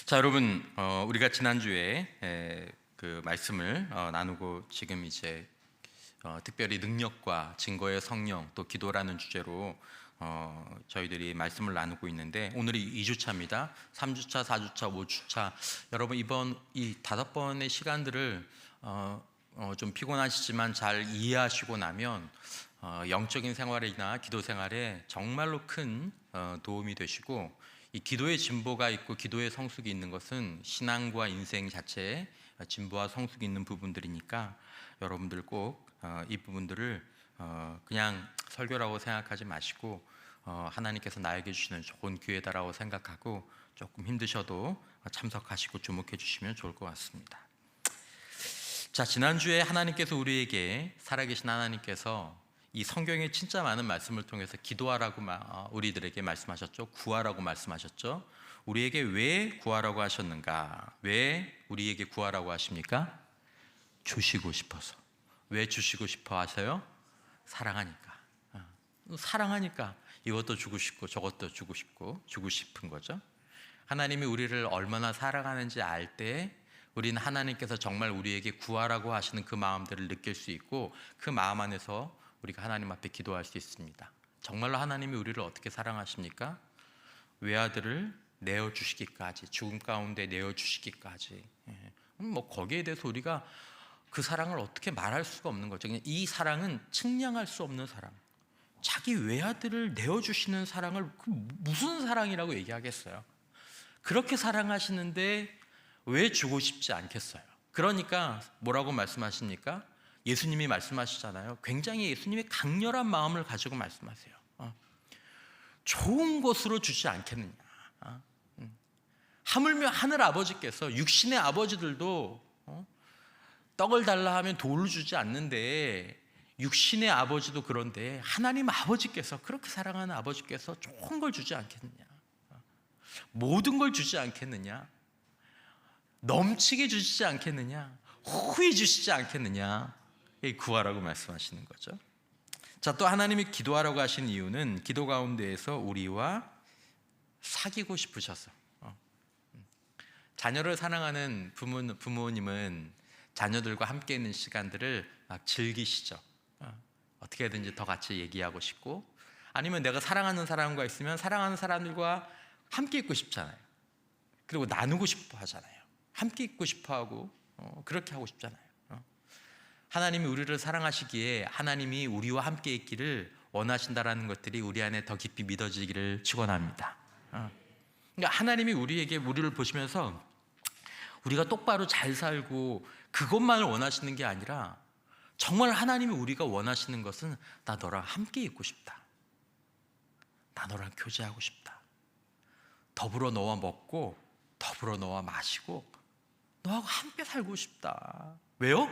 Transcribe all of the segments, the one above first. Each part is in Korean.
자, 여러분, 우리가 지난주에 그 말씀을 나누고 지금 이제 특별히 능력과 증거의 성령 또 기도라는 주제로 저희들이 말씀을 나누고 있는데, 오늘이 2주차입니다. 3주차, 4주차, 5주차. 여러분, 이번 이 5번의 시간들을 좀 피곤하시지만 잘 이해하시고 나면 영적인 생활이나 기도 생활에 정말로 큰 도움이 되시고, 이 기도의 진보가 있고 기도의 성숙이 있는 것은 신앙과 인생 자체에 진보와 성숙이 있는 부분들이니까 여러분들 꼭 이 부분들을 그냥 설교라고 생각하지 마시고 하나님께서 나에게 주시는 좋은 기회다라고 생각하고 조금 힘드셔도 참석하시고 주목해 주시면 좋을 것 같습니다. 자, 지난주에 하나님께서 우리에게, 살아계신 하나님께서 이 성경에 진짜 많은 말씀을 통해서 기도하라고 우리들에게 말씀하셨죠. 구하라고 말씀하셨죠. 우리에게 왜 구하라고 하셨는가? 왜 우리에게 구하라고 하십니까? 주시고 싶어서. 왜 주시고 싶어 하세요? 사랑하니까. 사랑하니까 이것도 주고 싶고 저것도 주고 싶고 주고 싶은 거죠. 하나님이 우리를 얼마나 사랑하는지 알 때 우리는 하나님께서 정말 우리에게 구하라고 하시는 그 마음들을 느낄 수 있고, 그 마음 안에서 우리가 하나님 앞에 기도할 수 있습니다. 정말로 하나님이 우리를 어떻게 사랑하십니까? 외아들을 내어주시기까지, 죽음 가운데 내어주시기까지. 뭐 거기에 대해서 우리가 그 사랑을 어떻게 말할 수가 없는 거죠. 그냥 이 사랑은 측량할 수 없는 사랑. 자기 외아들을 내어주시는 사랑을 무슨 사랑이라고 얘기하겠어요? 그렇게 사랑하시는데 왜 주고 싶지 않겠어요? 그러니까 뭐라고 말씀하십니까? 예수님이 말씀하시잖아요. 굉장히 예수님이 강렬한 마음을 가지고 말씀하세요. 좋은 것으로 주지 않겠느냐. 하물며 하늘 아버지께서, 육신의 아버지들도 떡을 달라 하면 돌을 주지 않는데, 육신의 아버지도 그런데 하나님 아버지께서, 그렇게 사랑하는 아버지께서 좋은 걸 주지 않겠느냐. 모든 걸 주지 않겠느냐. 넘치게 주시지 않겠느냐. 후히 주시지 않겠느냐. 구하라고 말씀하시는 거죠. 자, 또 하나님이 기도하라고 하신 이유는 기도 가운데에서 우리와 사귀고 싶으셔서. 자녀를 사랑하는 부모님은 자녀들과 함께 있는 시간들을 막 즐기시죠. 어떻게든지 더 같이 얘기하고 싶고, 아니면 내가 사랑하는 사람과 있으면 사랑하는 사람들과 함께 있고 싶잖아요. 그리고 나누고 싶어 하잖아요. 함께 있고 싶어 하고 그렇게 하고 싶잖아요. 하나님이 우리를 사랑하시기에 하나님이 우리와 함께 있기를 원하신다라는 것들이 우리 안에 더 깊이 믿어지기를 축원합니다. 그러니까 하나님이 우리를 보시면서 우리가 똑바로 잘 살고 그것만을 원하시는 게 아니라, 정말 하나님이 우리가 원하시는 것은 나 너랑 함께 있고 싶다. 나 너랑 교제하고 싶다. 더불어 너와 먹고 더불어 너와 마시고 너하고 함께 살고 싶다. 왜요?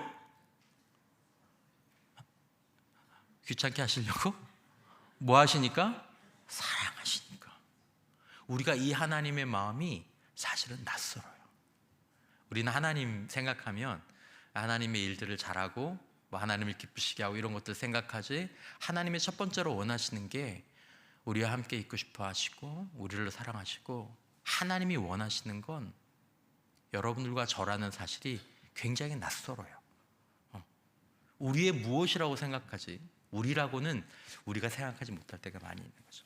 귀찮게 하시려고? 뭐 하시니까? 사랑하시니까. 우리가 이 하나님의 마음이 사실은 낯설어요. 우리는 하나님 생각하면 하나님의 일들을 잘하고 뭐 하나님을 기쁘시게 하고 이런 것들 생각하지, 하나님의 첫 번째로 원하시는 게 우리와 함께 있고 싶어 하시고 우리를 사랑하시고, 하나님이 원하시는 건 여러분들과 저라는 사실이 굉장히 낯설어요. 우리의 무엇이라고 생각하지, 우리라고는 우리가 생각하지 못할 때가 많이 있는 거죠.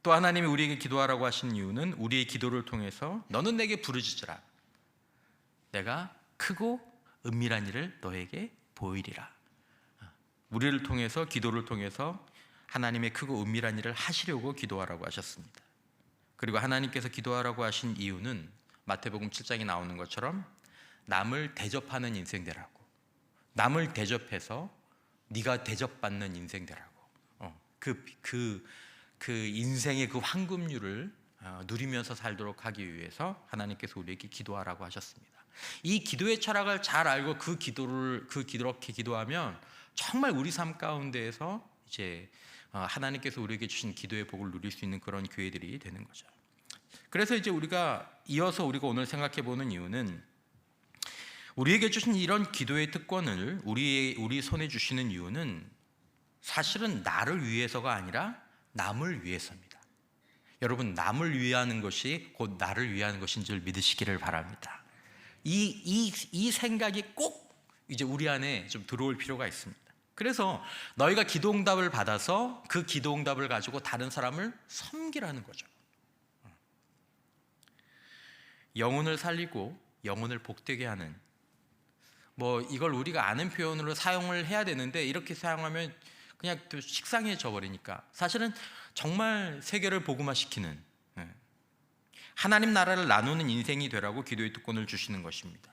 또 하나님이 우리에게 기도하라고 하신 이유는 우리의 기도를 통해서 너는 내게 부르짖으라. 내가 크고 은밀한 일을 너에게 보이리라. 우리를 통해서, 기도를 통해서 하나님의 크고 은밀한 일을 하시려고 기도하라고 하셨습니다. 그리고 하나님께서 기도하라고 하신 이유는 마태복음 7장에 나오는 것처럼 남을 대접하는 인생 되라고. 남을 대접해서 네가 대접받는 인생 되라고. 그 인생의 그 황금률을 누리면서 살도록 하기 위해서 하나님께서 우리에게 기도하라고 하셨습니다. 이 기도의 철학을 잘 알고 그렇게 기도하면 정말 우리 삶 가운데에서 이제 하나님께서 우리에게 주신 기도의 복을 누릴 수 있는 그런 기회들이 되는 거죠. 그래서 이제 우리가 오늘 생각해 보는 이유는, 우리에게 주신 이런 기도의 특권을 우리 손에 주시는 이유는 사실은 나를 위해서가 아니라 남을 위해서입니다. 여러분, 남을 위하는 것이 곧 나를 위하는 것인 줄 믿으시기를 바랍니다. 이 생각이 꼭 이제 우리 안에 좀 들어올 필요가 있습니다. 그래서 너희가 기도응답을 받아서 그 기도응답을 가지고 다른 사람을 섬기라는 거죠. 영혼을 살리고 영혼을 복되게 하는, 이걸 우리가 아는 표현으로 사용을 해야 되는데 이렇게 사용하면 그냥 또 식상해져 버리니까 사실은 정말 세계를 복음화시키는, 하나님 나라를 나누는 인생이 되라고 기도의 특권을 주시는 것입니다.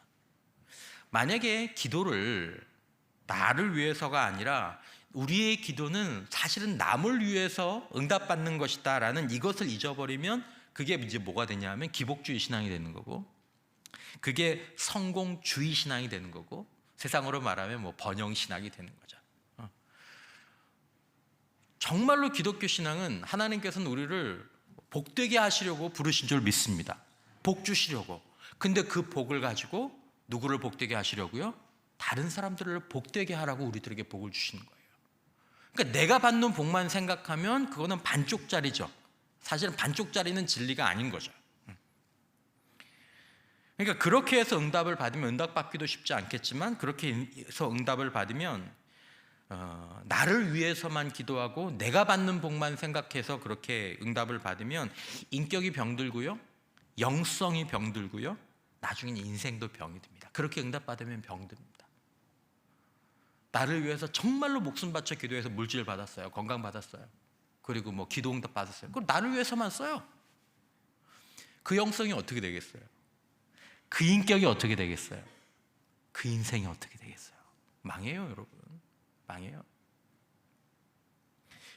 만약에 기도를 나를 위해서가 아니라 우리의 기도는 사실은 남을 위해서 응답받는 것이다 라는 이것을 잊어버리면 그게 이제 뭐가 되냐 하면 기복주의 신앙이 되는 거고, 그게 성공주의 신앙이 되는 거고, 세상으로 말하면 번영 신앙이 되는 거죠. 정말로 기독교 신앙은 하나님께서는 우리를 복되게 하시려고 부르신 줄 믿습니다. 복 주시려고. 근데 그 복을 가지고 누구를 복되게 하시려고요? 다른 사람들을 복되게 하라고 우리들에게 복을 주시는 거예요. 그러니까 내가 받는 복만 생각하면 그거는 반쪽짜리죠. 사실은 반쪽짜리는 진리가 아닌 거죠. 그러니까 그렇게 해서 응답을 받으면, 응답받기도 쉽지 않겠지만 그렇게 해서 응답을 받으면 나를 위해서만 기도하고 내가 받는 복만 생각해서 그렇게 응답을 받으면 인격이 병들고요, 영성이 병들고요, 나중에는 인생도 병이 듭니다. 그렇게 응답받으면 병듭니다. 나를 위해서 정말로 목숨 바쳐 기도해서 물질 받았어요, 건강 받았어요, 그리고 기도 응답 받았어요. 그럼 나를 위해서만 써요. 그 영성이 어떻게 되겠어요? 그 인격이 어떻게 되겠어요? 그 인생이 어떻게 되겠어요? 망해요, 여러분. 망해요.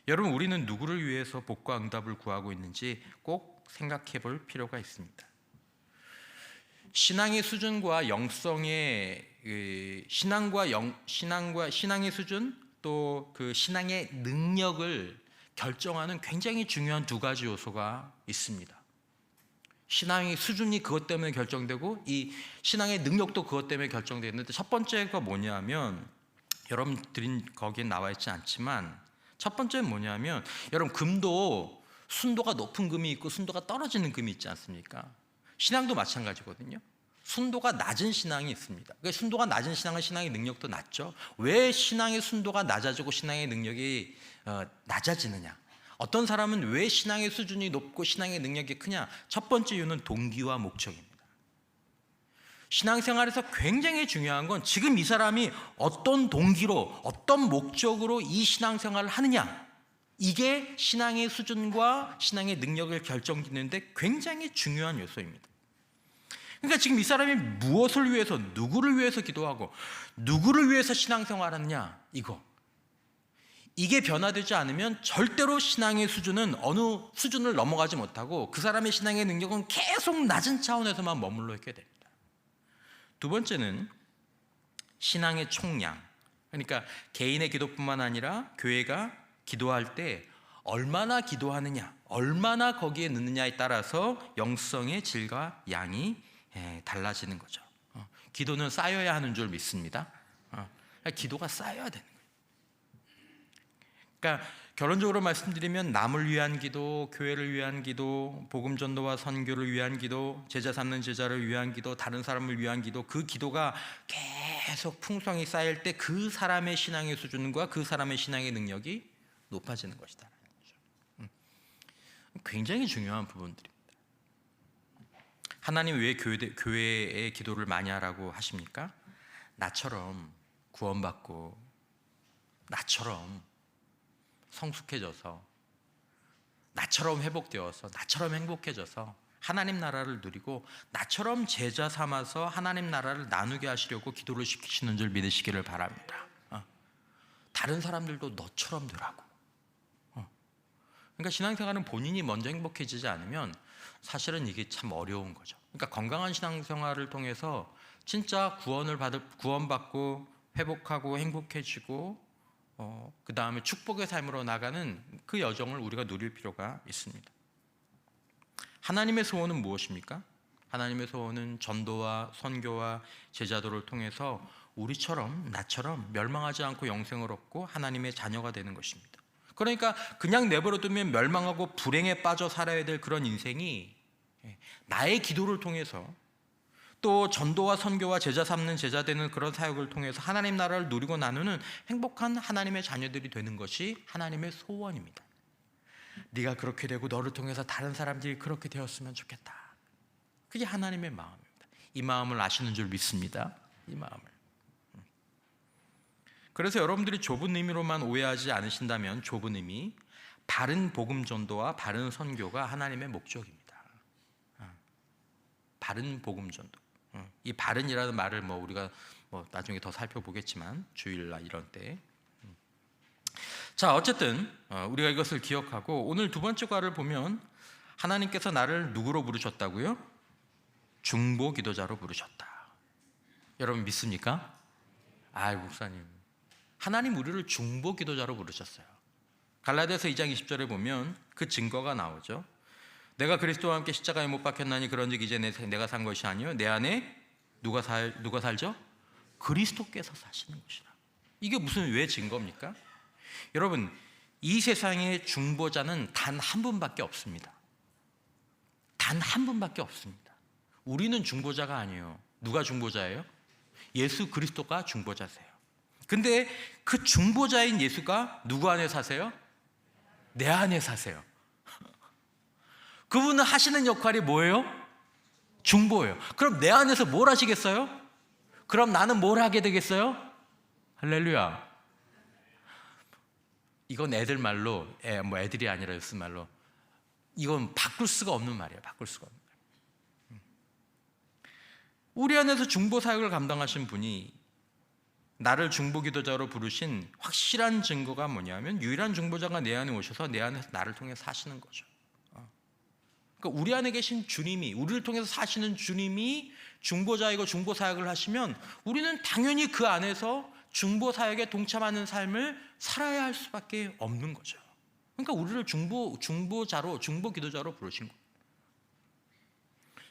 여러분, 우리는 누구를 위해서 복과 응답을 구하고 있는지 꼭 생각해 볼 필요가 있습니다. 신앙의 수준과 영성의 신앙의 수준, 또 그 신앙의 능력을 결정하는 굉장히 중요한 두 가지 요소가 있습니다. 신앙의 수준이 그것 때문에 결정되고 이 신앙의 능력도 그것 때문에 결정되는데, 첫 번째가 뭐냐면, 여러분들이 거기에 나와 있지 않지만 첫 번째는 뭐냐면, 여러분, 금도 순도가 높은 금이 있고 순도가 떨어지는 금이 있지 않습니까? 신앙도 마찬가지거든요. 순도가 낮은 신앙이 있습니다. 그러니까 순도가 낮은 신앙은 신앙의 능력도 낮죠. 왜 신앙의 순도가 낮아지고 신앙의 능력이 낮아지느냐? 어떤 사람은 왜 신앙의 수준이 높고 신앙의 능력이 크냐? 첫 번째 이유는 동기와 목적입니다. 신앙생활에서 굉장히 중요한 건 지금 이 사람이 어떤 동기로, 어떤 목적으로 이 신앙생활을 하느냐, 이게 신앙의 수준과 신앙의 능력을 결정짓는데 굉장히 중요한 요소입니다. 그러니까 지금 이 사람이 무엇을 위해서, 누구를 위해서 기도하고 누구를 위해서 신앙생활하느냐, 이게 변화되지 않으면 절대로 신앙의 수준은 어느 수준을 넘어가지 못하고 그 사람의 신앙의 능력은 계속 낮은 차원에서만 머물러 있게 됩니다. 두 번째는 신앙의 총량, 그러니까 개인의 기도뿐만 아니라 교회가 기도할 때 얼마나 기도하느냐, 얼마나 거기에 넣느냐에 따라서 영성의 질과 양이 달라지는 거죠. 기도는 쌓여야 하는 줄 믿습니다. 기도가 쌓여야 되는 거예요. 그러니까 결론적으로 말씀드리면, 남을 위한 기도, 교회를 위한 기도, 복음 전도와 선교를 위한 기도, 제자 삼는 제자를 위한 기도, 다른 사람을 위한 기도, 그 기도가 계속 풍성히 쌓일 때 그 사람의 신앙의 수준과 그 사람의 신앙의 능력이 높아지는 것이다. 굉장히 중요한 부분들입니다. 하나님 왜 교회에 기도를 많이 하라고 하십니까? 나처럼 구원받고, 나처럼 성숙해져서, 나처럼 회복되어서, 나처럼 행복해져서 하나님 나라를 누리고, 나처럼 제자 삼아서 하나님 나라를 나누게 하시려고 기도를 시키시는 줄 믿으시기를 바랍니다. 다른 사람들도 너처럼 되라고. 그러니까 신앙생활은 본인이 먼저 행복해지지 않으면 사실은 이게 참 어려운 거죠. 그러니까 건강한 신앙생활을 통해서 진짜 구원받고 회복하고 행복해지고 그 다음에 축복의 삶으로 나가는 그 여정을 우리가 누릴 필요가 있습니다. 하나님의 소원은 무엇입니까? 하나님의 소원은 전도와 선교와 제자도를 통해서 우리처럼, 나처럼 멸망하지 않고 영생을 얻고 하나님의 자녀가 되는 것입니다. 그러니까 그냥 내버려두면 멸망하고 불행에 빠져 살아야 될 그런 인생이 나의 기도를 통해서 또 전도와 선교와 제자 삼는 제자 되는 그런 사역을 통해서 하나님 나라를 누리고 나누는 행복한 하나님의 자녀들이 되는 것이 하나님의 소원입니다. 네가 그렇게 되고 너를 통해서 다른 사람들이 그렇게 되었으면 좋겠다. 그게 하나님의 마음입니다. 이 마음을 아시는 줄 믿습니다. 이 마음을. 그래서 여러분들이 좁은 의미로만 오해하지 않으신다면 좁은 의미, 바른 복음 전도와 바른 선교가 하나님의 목적입니다. 바른 복음 전도. 이 바른이라는 말을 우리가 나중에 더 살펴보겠지만 주일날 이런 때. 자, 어쨌든 우리가 이것을 기억하고 오늘 두 번째 과를 보면 하나님께서 나를 누구로 부르셨다고요? 중보 기도자로 부르셨다. 여러분 믿습니까? 목사님, 하나님 우리를 중보 기도자로 부르셨어요. 갈라디아서 2장 20절에 보면 그 증거가 나오죠. 내가 그리스도와 함께 십자가에 못 박혔나니 그런즉 이제 내가 산 것이 아니요 내 안에 누가 살죠? 그리스도께서 사시는 것이라. 이게 왜 증거입니까? 여러분, 이 세상의 중보자는 단 한 분밖에 없습니다. 단 한 분밖에 없습니다. 우리는 중보자가 아니에요. 누가 중보자예요? 예수 그리스도가 중보자세요. 근데 그 중보자인 예수가 누구 안에 사세요? 내 안에 사세요. 그분은 하시는 역할이 뭐예요? 중보예요. 그럼 내 안에서 뭘 하시겠어요? 그럼 나는 뭘 하게 되겠어요? 할렐루야. 이건 애들 말로, 애들이 아니라 요스 말로, 이건 바꿀 수가 없는 말이에요. 바꿀 수가 없는 말. 우리 안에서 중보 사역을 감당하신 분이 나를 중보 기도자로 부르신 확실한 증거가 뭐냐면 유일한 중보자가 내 안에 오셔서 내 안에서 나를 통해 사시는 거죠. 그러니까 우리 안에 계신 주님이, 우리를 통해서 사시는 주님이 중보자이고 중보 사역을 하시면 우리는 당연히 그 안에서 중보 사역에 동참하는 삶을 살아야 할 수밖에 없는 거죠. 그러니까 우리를 중보자로, 중보 기도자로 부르신 거예요.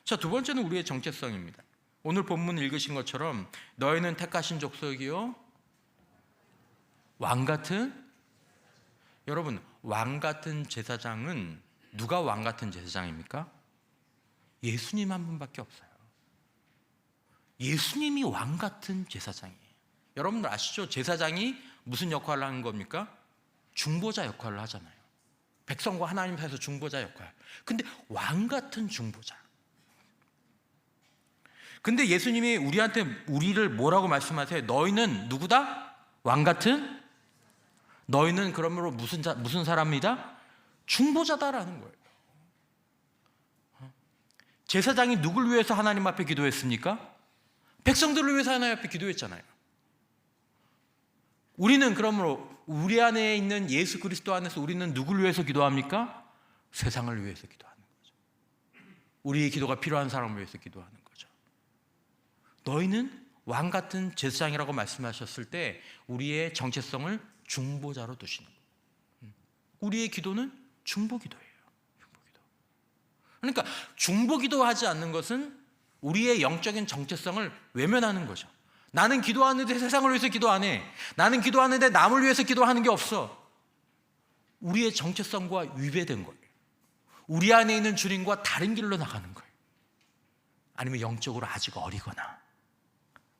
자, 두 번째는 우리의 정체성입니다. 오늘 본문 읽으신 것처럼 너희는 택하신 족속이요 왕같은, 여러분, 왕같은 제사장은 누가 왕같은 제사장입니까? 예수님 한 분밖에 없어요. 예수님이 왕같은 제사장이에요. 여러분들 아시죠? 제사장이 무슨 역할을 하는 겁니까? 중보자 역할을 하잖아요. 백성과 하나님 사이에서 중보자 역할. 근데 왕같은 중보자. 근데 예수님이 우리를 뭐라고 말씀하세요? 너희는 누구다? 왕같은? 너희는 그러므로 무슨 사람이다? 중보자다라는 거예요. 제사장이 누굴 위해서 하나님 앞에 기도했습니까? 백성들을 위해서 하나님 앞에 기도했잖아요. 우리는 그러므로 우리 안에 있는 예수 그리스도 안에서 우리는 누굴 위해서 기도합니까? 세상을 위해서 기도하는 거죠. 우리의 기도가 필요한 사람을 위해서 기도하는 거죠. 너희는 왕같은 제사장이라고 말씀하셨을 때 우리의 정체성을 중보자로 두시는 거예요. 우리의 기도는 중보기도예요. 중보기도. 그러니까 중보기도 하지 않는 것은 우리의 영적인 정체성을 외면하는 거죠. 나는 기도하는데 세상을 위해서 기도 안 해. 나는 기도하는데 남을 위해서 기도하는 게 없어. 우리의 정체성과 위배된 거예요. 우리 안에 있는 주님과 다른 길로 나가는 거예요. 아니면 영적으로 아직 어리거나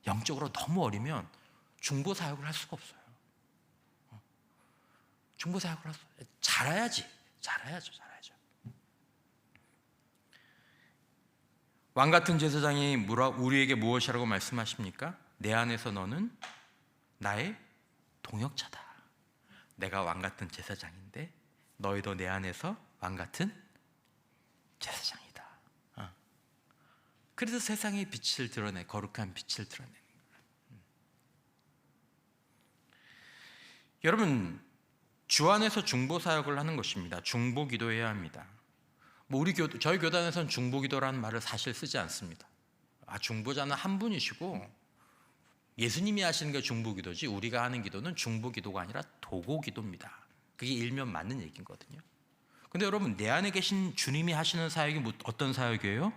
영적으로 너무 어리면 중보 사역을 할 수가 없어요. 중보 사역을 할 수, 잘해야죠. 왕 같은 제사장이 우리에게 무엇이라고 말씀하십니까? 내 안에서 너는 나의 동역자다. 내가 왕 같은 제사장인데 너희도 내 안에서 왕 같은 제사장이다. 그래서 세상의 빛을 드러내, 거룩한 빛을 드러내는 거예요. 여러분, 주 안에서 중보 사역을 하는 것입니다. 중보 기도해야 합니다. 저희 교단에서는 중보 기도라는 말을 사실 쓰지 않습니다. 중보자는 한 분이시고 예수님이 하시는 게 중보 기도지 우리가 하는 기도는 중보 기도가 아니라 도고 기도입니다. 그게 일면 맞는 얘기거든요. 근데 여러분, 내 안에 계신 주님이 하시는 사역이 어떤 사역이에요?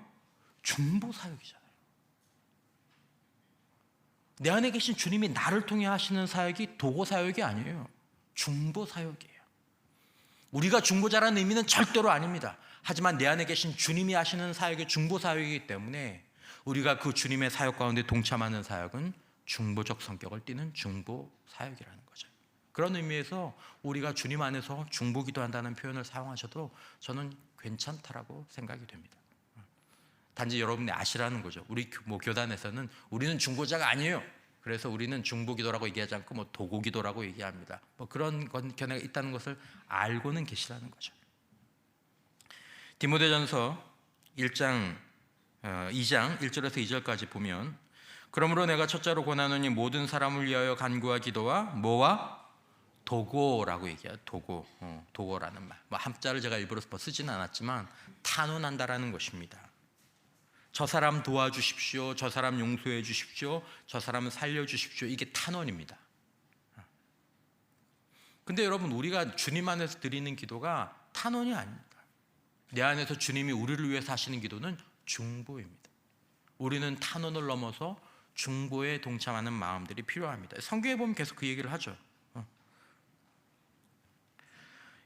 중보 사역이잖아요. 내 안에 계신 주님이 나를 통해 하시는 사역이 도고 사역이 아니에요. 중보 사역이에요. 우리가 중보자라는 의미는 절대로 아닙니다. 하지만 내 안에 계신 주님이 하시는 사역이 중보 사역이기 때문에 우리가 그 주님의 사역 가운데 동참하는 사역은 중보적 성격을 띠는 중보 사역이라는 거죠. 그런 의미에서 우리가 주님 안에서 중보 기도한다는 표현을 사용하셔도 저는 괜찮다라고 생각이 됩니다. 단지 여러분이 아시라는 거죠. 우리 교단에서는 우리는 중보자가 아니에요. 그래서 우리는 중보 기도라고 얘기하지 않고 도고 기도라고 얘기합니다. 그런 견해가 있다는 것을 알고는 계시라는 거죠. 디모데전서 2장 1절에서 2절까지 보면, 그러므로 내가 첫째로 권하노니 모든 사람을 위하여 간구와 기도와 뭐와 도고라고 얘기해요. 도고라는 말. 한자를 제가 일부러 쓰지는 않았지만 탄원한다라는 것입니다. 저 사람 도와주십시오. 저 사람 용서해 주십시오. 저 사람 살려주십시오. 이게 탄원입니다. 근데 여러분, 우리가 주님 안에서 드리는 기도가 탄원이 아닙니다. 내 안에서 주님이 우리를 위해서 하시는 기도는 중보입니다. 우리는 탄원을 넘어서 중보에 동참하는 마음들이 필요합니다. 성경에 보면 계속 그 얘기를 하죠.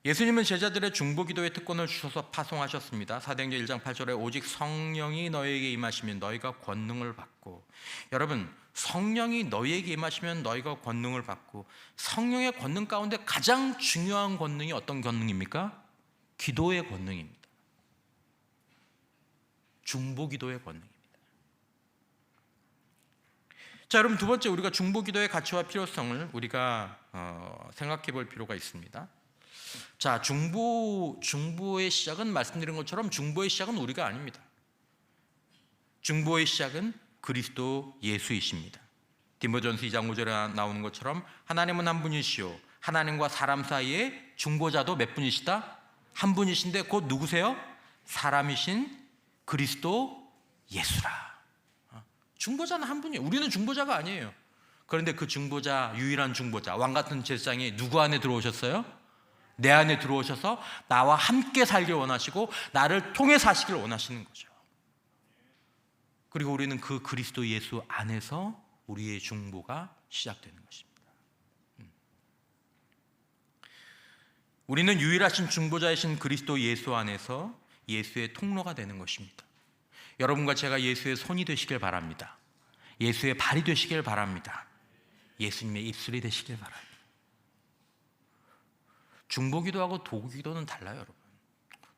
예수님은 제자들의 중보 기도의 특권을 주셔서 파송하셨습니다. 사도행전 1장 8절에 오직 성령이 너희에게 임하시면 너희가 권능을 받고, 여러분, 성령이 너희에게 임하시면 너희가 권능을 받고, 성령의 권능 가운데 가장 중요한 권능이 어떤 권능입니까? 기도의 권능입니다. 중보 기도의 권능입니다. 자, 여러분, 두 번째, 우리가 중보 기도의 가치와 필요성을 우리가 생각해 볼 필요가 있습니다. 자, 중보의 시작은 말씀드린 것처럼 중보의 시작은 우리가 아닙니다. 중보의 시작은 그리스도 예수이십니다. 디모전서 2장 5절에 나오는 것처럼 하나님은 한 분이시오. 하나님과 사람 사이에 중보자도 몇 분이시다? 한 분이신데 곧 누구세요? 사람이신 그리스도 예수라. 중보자는 한 분이에요. 우리는 중보자가 아니에요. 그런데 그 중보자, 유일한 중보자, 왕 같은 제사장이 누구 안에 들어오셨어요? 내 안에 들어오셔서 나와 함께 살길 원하시고 나를 통해 사시길 원하시는 거죠. 그리고 우리는 그 그리스도 예수 안에서 우리의 중보가 시작되는 것입니다. 우리는 유일하신 중보자이신 그리스도 예수 안에서 예수의 통로가 되는 것입니다. 여러분과 제가 예수의 손이 되시길 바랍니다. 예수의 발이 되시길 바랍니다. 예수님의 입술이 되시길 바랍니다. 중보기도하고 도구기도는 달라요, 여러분.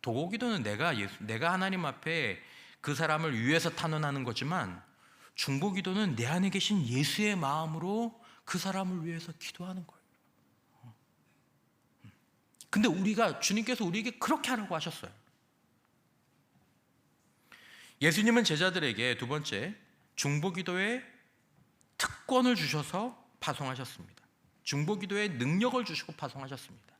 도구기도는 내가 하나님 앞에 그 사람을 위해서 탄원하는 거지만, 중보기도는 내 안에 계신 예수의 마음으로 그 사람을 위해서 기도하는 거예요. 근데 주님께서 우리에게 그렇게 하라고 하셨어요. 예수님은 제자들에게 두 번째, 중보기도의 특권을 주셔서 파송하셨습니다. 중보기도의 능력을 주시고 파송하셨습니다.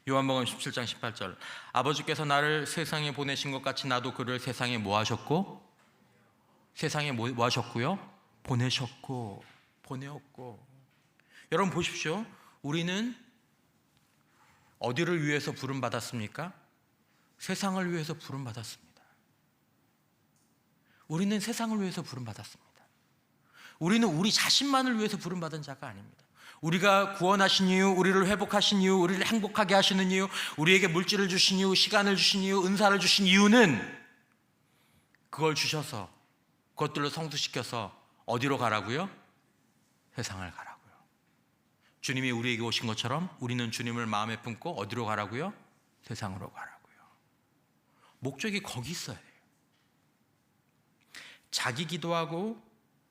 요한복음 17장 18절, 아버지께서 나를 세상에 보내신 것 같이 나도 그를 세상에 뭐 하셨고? 세상에 뭐 하셨고요? 보내셨고. 여러분 보십시오. 우리는 어디를 위해서 부름받았습니까? 세상을 위해서 부름받았습니다. 우리는 세상을 위해서 부름받았습니다. 우리는 우리 자신만을 위해서 부름받은 자가 아닙니다. 우리가 구원하신 이유, 우리를 회복하신 이유, 우리를 행복하게 하시는 이유, 우리에게 물질을 주신 이유, 시간을 주신 이유, 은사를 주신 이유는 그걸 주셔서 그것들로 성수시켜서 어디로 가라고요? 세상을 가라고요. 주님이 우리에게 오신 것처럼 우리는 주님을 마음에 품고 어디로 가라고요? 세상으로 가라고요. 목적이 거기 있어야 돼요. 자기 기도하고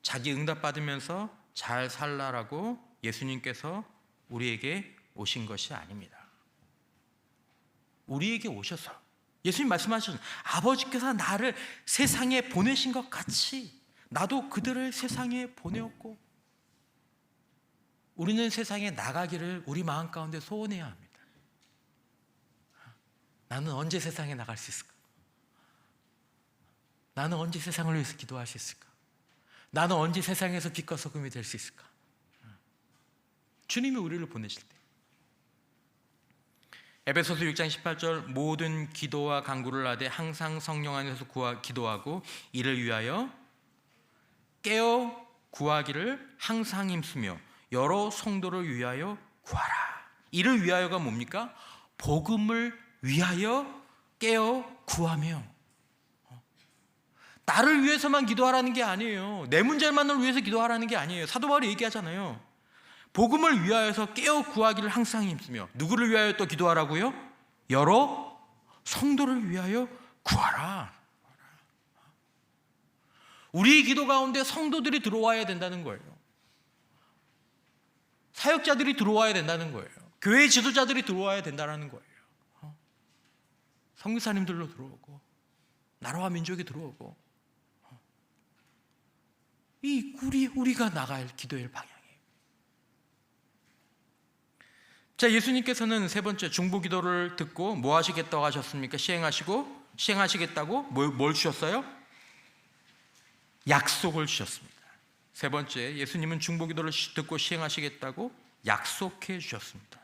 자기 응답 받으면서 잘 살라라고 예수님께서 우리에게 오신 것이 아닙니다. 우리에게 오셔서 예수님 말씀하셨죠. 아버지께서 나를 세상에 보내신 것 같이 나도 그들을 세상에 보내었고, 우리는 세상에 나가기를 우리 마음 가운데 소원해야 합니다. 나는 언제 세상에 나갈 수 있을까? 나는 언제 세상을 위해서 기도할 수 있을까? 나는 언제 세상에서 빛과 소금이 될 수 있을까? 주님이 우리를 보내실 때, 에베소서 6장 18절, 모든 기도와 간구를 하되 항상 성령 안에서 기도하고 이를 위하여 깨어 구하기를 항상 힘쓰며 여러 성도를 위하여 구하라. 이를 위하여가 뭡니까? 복음을 위하여 깨어 구하며. 나를 위해서만 기도하라는 게 아니에요. 내 문제만을 위해서 기도하라는 게 아니에요. 사도 바울이 얘기하잖아요. 복음을 위하여서 깨어 구하기를 항상 힘쓰며. 누구를 위하여 또 기도하라고요? 여러 성도를 위하여 구하라. 우리 기도 가운데 성도들이 들어와야 된다는 거예요. 사역자들이 들어와야 된다는 거예요. 교회 지도자들이 들어와야 된다는 거예요. 선교사님들로 들어오고 나라와 민족이 들어오고 이 우리가 나갈 기도의 방향이에요. 자, 예수님께서는 세 번째 중보기도를 듣고 뭐 하시겠다고 하셨습니까? 시행하시겠다고 뭘 주셨어요? 약속을 주셨습니다. 세 번째, 예수님은 중보기도를 듣고 시행하시겠다고 약속해 주셨습니다.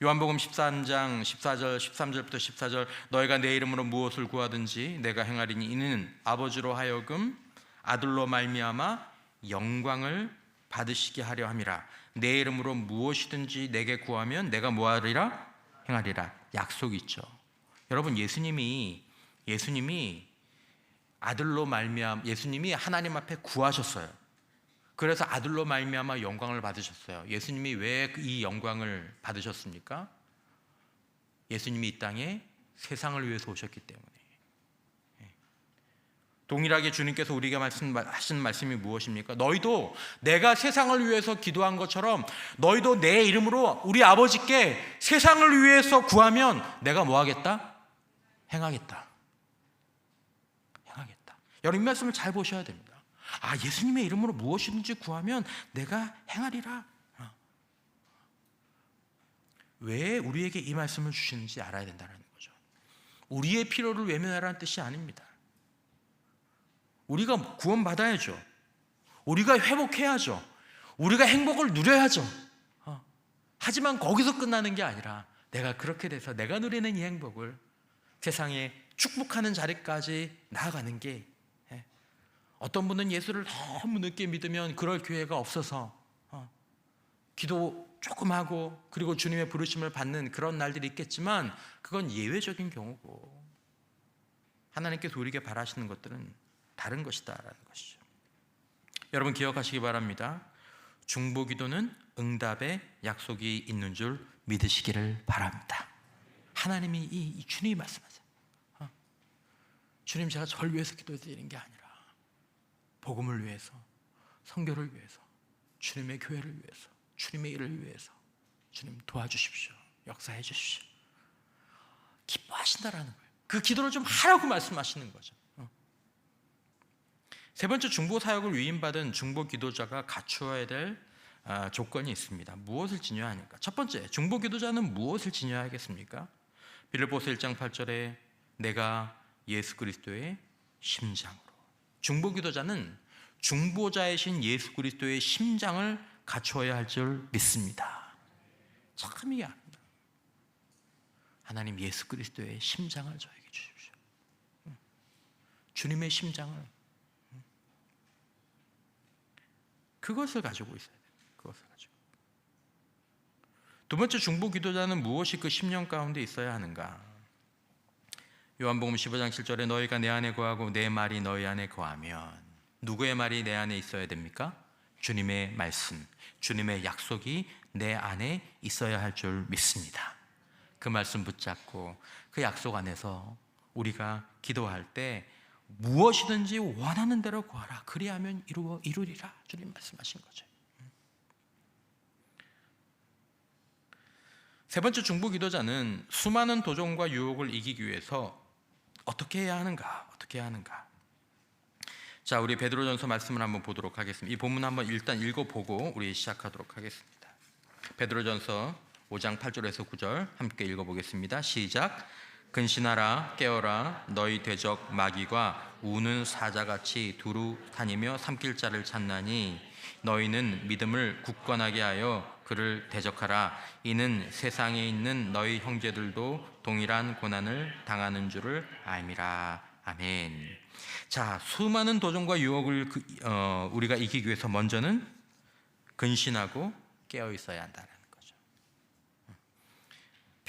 요한복음 14장 14절 13절부터 14절 너희가 내 이름으로 무엇을 구하든지 내가 행하리니 이는 아버지로 하여금 아들로 말미암아 영광을 받으시게 하려 함이라. 내 이름으로 무엇이든지 내게 구하면 내가 뭐하리라? 행하리라. 약속이 있죠. 여러분, 예수님이 아들로 말미암아 예수님이 하나님 앞에 구하셨어요. 그래서 아들로 말미암아 영광을 받으셨어요. 예수님이 왜 이 영광을 받으셨습니까? 예수님이 이 땅에 세상을 위해서 오셨기 때문에. 동일하게 주님께서 우리에게 하신 말씀이 무엇입니까? 너희도 내가 세상을 위해서 기도한 것처럼 너희도 내 이름으로 우리 아버지께 세상을 위해서 구하면 내가 뭐 하겠다? 행하겠다. 여러분, 이 말씀을 잘 보셔야 됩니다. 예수님의 이름으로 무엇이든지 구하면 내가 행하리라. 왜 우리에게 이 말씀을 주시는지 알아야 된다는 거죠. 우리의 필요를 외면하라는 뜻이 아닙니다. 우리가 구원받아야죠. 우리가 회복해야죠. 우리가 행복을 누려야죠. 하지만 거기서 끝나는 게 아니라 내가 그렇게 돼서 내가 누리는 이 행복을 세상에 축복하는 자리까지 나아가는 게, 어떤 분은 예수를 너무 늦게 믿으면 그럴 기회가 없어서 기도 조금 하고 그리고 주님의 부르심을 받는 그런 날들이 있겠지만 그건 예외적인 경우고 하나님께서 우리에게 바라시는 것들은 다른 것이다라는 것이죠. 여러분, 기억하시기 바랍니다. 중보기도는 응답의 약속이 있는 줄 믿으시기를 바랍니다. 하나님이 이 주님이 말씀하세요. 주님, 제가 저를 위해서 기도드리는 게 아니라 복음을 위해서, 선교를 위해서, 주님의 교회를 위해서, 주님의 일을 위해서 주님 도와주십시오. 역사해 주십시오. 기뻐하신다라는 거예요. 그 기도를 좀 하라고 말씀하시는 거죠. 세 번째, 중보 사역을 위임받은 중보 기도자가 갖추어야 될 조건이 있습니다. 무엇을 지녀야 하니까? 첫 번째, 중보 기도자는 무엇을 지녀야 하겠습니까? 빌립보서 1장 8절에 내가 예수 그리스도의 심장으로. 중보 기도자는 중보자이신 예수 그리스도의 심장을 갖추어야 할 줄 믿습니다. 참 이해 안 된다. 하나님, 예수 그리스도의 심장을 저에게 주십시오. 주님의 심장을, 그것을 가지고 있어야 돼요. 그것을 가지고. 두 번째, 중보 기도자는 무엇이 그 심령 가운데 있어야 하는가? 요한복음 15장 7절에 너희가 내 안에 거하고 내 말이 너희 안에 거하면. 누구의 말이 내 안에 있어야 됩니까? 주님의 말씀, 주님의 약속이 내 안에 있어야 할 줄 믿습니다. 그 말씀 붙잡고 그 약속 안에서 우리가 기도할 때 무엇이든지 원하는 대로 구하라. 그리하면 이루리라. 주님 말씀하신 거죠. 세 번째, 중보 기도자는 수많은 도전과 유혹을 이기기 위해서 어떻게 해야 하는가? 자, 우리 베드로전서 말씀을 한번 보도록 하겠습니다. 이 본문 한번 일단 읽어보고 우리 시작하도록 하겠습니다. 베드로전서 5장 8절에서 9절 함께 읽어보겠습니다. 시작. 근신하라, 깨어라. 너희 대적 마귀가 우는 사자같이 두루 다니며 삼킬 자를 찾나니 너희는 믿음을 굳건하게 하여 그를 대적하라. 이는 세상에 있는 너희 형제들도 동일한 고난을 당하는 줄을 알미라. 아멘. 자, 수많은 도전과 유혹을 우리가 이기기 위해서 먼저는 근신하고 깨어 있어야 한다는 거죠.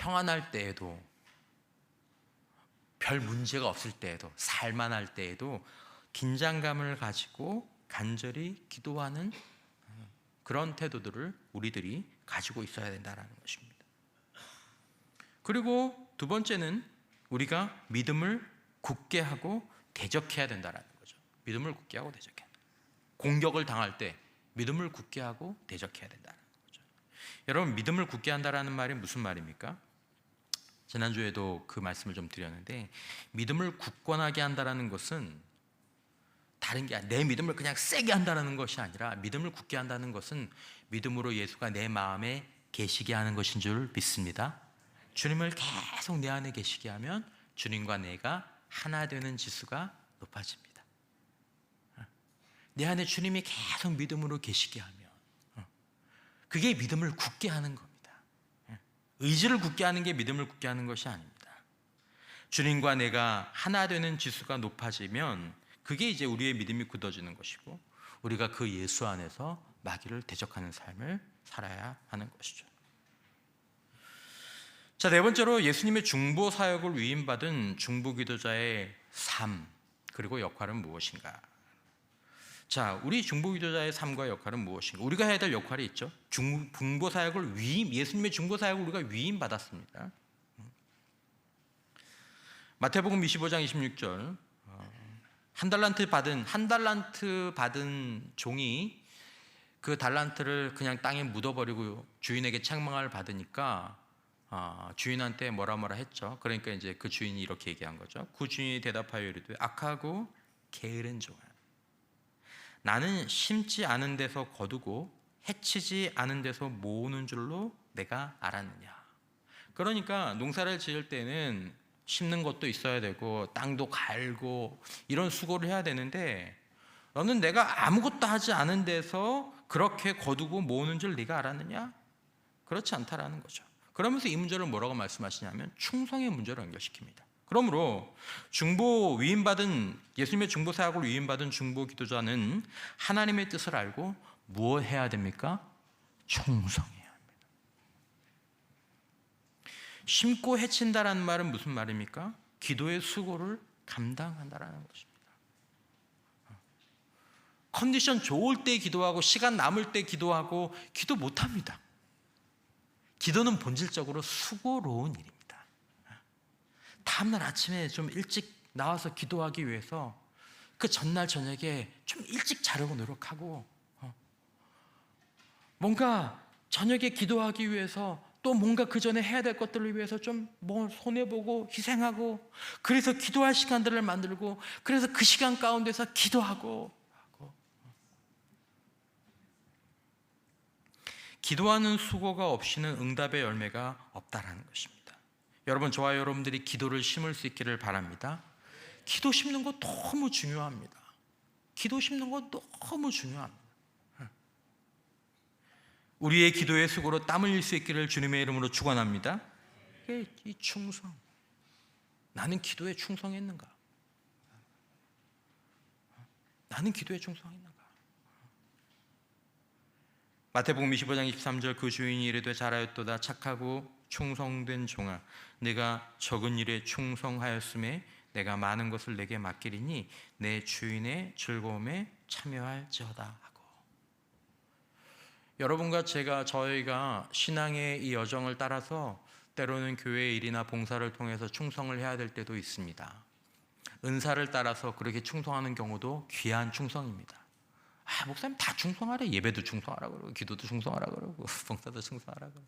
평안할 때에도, 별 문제가 없을 때에도, 살만할 때에도 긴장감을 가지고 간절히 기도하는 그런 태도들을 우리들이 가지고 있어야 된다는 것입니다. 그리고 두 번째는 우리가 믿음을 굳게 하고 대적해야 된다는 거죠. 믿음을 굳게 하고 대적해야 된다. 공격을 당할 때 믿음을 굳게 하고 대적해야 된다는 거죠. 여러분, 믿음을 굳게 한다는 말이 무슨 말입니까? 지난주에도 그 말씀을 좀 드렸는데, 믿음을 굳건하게 한다는 것은 다른 게 내 믿음을 그냥 세게 한다는 것이 아니라, 믿음을 굳게 한다는 것은 믿음으로 예수가 내 마음에 계시게 하는 것인 줄 믿습니다. 주님을 계속 내 안에 계시게 하면 주님과 내가 하나 되는 지수가 높아집니다. 내 안에 주님이 계속 믿음으로 계시게 하면 그게 믿음을 굳게 하는 겁니다. 의지를 굳게 하는 게 믿음을 굳게 하는 것이 아닙니다. 주님과 내가 하나 되는 지수가 높아지면 그게 이제 우리의 믿음이 굳어지는 것이고, 우리가 그 예수 안에서 마귀를 대적하는 삶을 살아야 하는 것이죠. 자, 네 번째로 예수님의 중보 사역을 위임받은 중보 기도자의 삶, 그리고 역할은 무엇인가? 자, 우리 중보 기도자의 삶과 역할은 무엇인가? 우리가 해야 될 역할이 있죠. 중보 사역을 예수님의 중보 사역을 우리가 위임받았습니다. 마태복음 25장 26절, 한 달란트 받은 종이 그 달란트를 그냥 땅에 묻어버리고 주인에게 책망을 받으니까 주인한테 뭐라 했죠. 그러니까 이제 그 주인이 이렇게 얘기한 거죠. 그 주인이 대답하여 이르되, 악하고 게으른 종아, 나는 심지 않은 데서 거두고 해치지 않은 데서 모으는 줄로 내가 알았느냐. 그러니까 농사를 지을 때는 심는 것도 있어야 되고 땅도 갈고 이런 수고를 해야 되는데, 너는 내가 아무것도 하지 않은 데서 그렇게 거두고 모으는 줄 네가 알았느냐? 그렇지 않다라는 거죠. 그러면서 이 문제를 뭐라고 말씀하시냐면 충성의 문제로 연결시킵니다. 그러므로 예수님의 중보 사역을 위임받은 중보 기도자는 하나님의 뜻을 알고 무엇 해야 됩니까? 충성해야 합니다. 심고 해친다라는 말은 무슨 말입니까? 기도의 수고를 감당한다라는 것입니다. 컨디션 좋을 때 기도하고 시간 남을 때 기도하고 기도 못합니다. 기도는 본질적으로 수고로운 일입니다. 다음날 아침에 좀 일찍 나와서 기도하기 위해서 그 전날 저녁에 좀 일찍 자려고 노력하고, 뭔가 저녁에 기도하기 위해서 또 뭔가 그 전에 해야 될 것들을 위해서 좀 뭐 손해보고 희생하고, 그래서 기도할 시간들을 만들고, 그래서 그 시간 가운데서 기도하고, 기도하는 수고가 없이는 응답의 열매가 없다라는 것입니다. 여러분, 저와 여러분들이 기도를 심을 수 있기를 바랍니다. 기도 심는 거 너무 중요합니다. 기도 심는 거 너무 중요합니다. 우리의 기도의 수고로 땀 흘릴 수 있기를 주님의 이름으로 축원합니다. 이 충성, 나는 기도에 충성했는가? 나는 기도에 충성했는가? 마태복음 25장 23절, 그 주인이 이르되 잘하였도다 착하고 충성된 종아, 내가 적은 일에 충성하였음에 내가 많은 것을 내게 맡기리니 내 주인의 즐거움에 참여할지어다 하고. 여러분과 저희가 신앙의 이 여정을 따라서 때로는 교회의 일이나 봉사를 통해서 충성을 해야 될 때도 있습니다. 은사를 따라서 그렇게 충성하는 경우도 귀한 충성입니다. 목사님 다 충성하래. 예배도 충성하라 그러고, 기도도 충성하라 그러고, 봉사도 충성하라 그러고.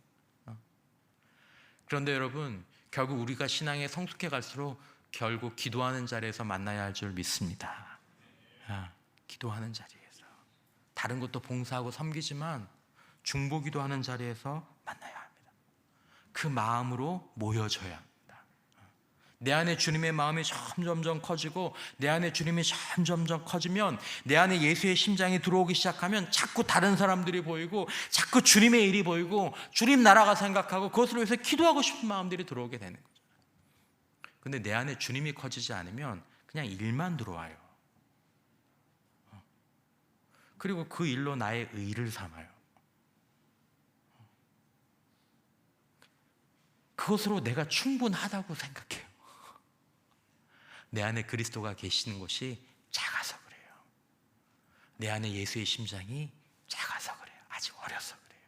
그런데 여러분, 결국 우리가 신앙에 성숙해 갈수록 결국 기도하는 자리에서 만나야 할 줄 믿습니다. 기도하는 자리에서. 다른 것도 봉사하고 섬기지만 중보 기도하는 자리에서 만나야 합니다. 그 마음으로 모여져야 합니다. 내 안에 주님의 마음이 점점점 커지고, 내 안에 주님이 점점점 커지면, 내 안에 예수의 심장이 들어오기 시작하면 자꾸 다른 사람들이 보이고, 자꾸 주님의 일이 보이고, 주님 나라가 생각하고, 그것을 위해서 기도하고 싶은 마음들이 들어오게 되는 거죠. 근데 내 안에 주님이 커지지 않으면 그냥 일만 들어와요. 그리고 그 일로 나의 의를 삼아요. 그것으로 내가 충분하다고 생각해요. 내 안에 그리스도가 계시는 것이 작아서 그래요. 내 안에 예수의 심장이 작아서 그래요. 아직 어려서 그래요.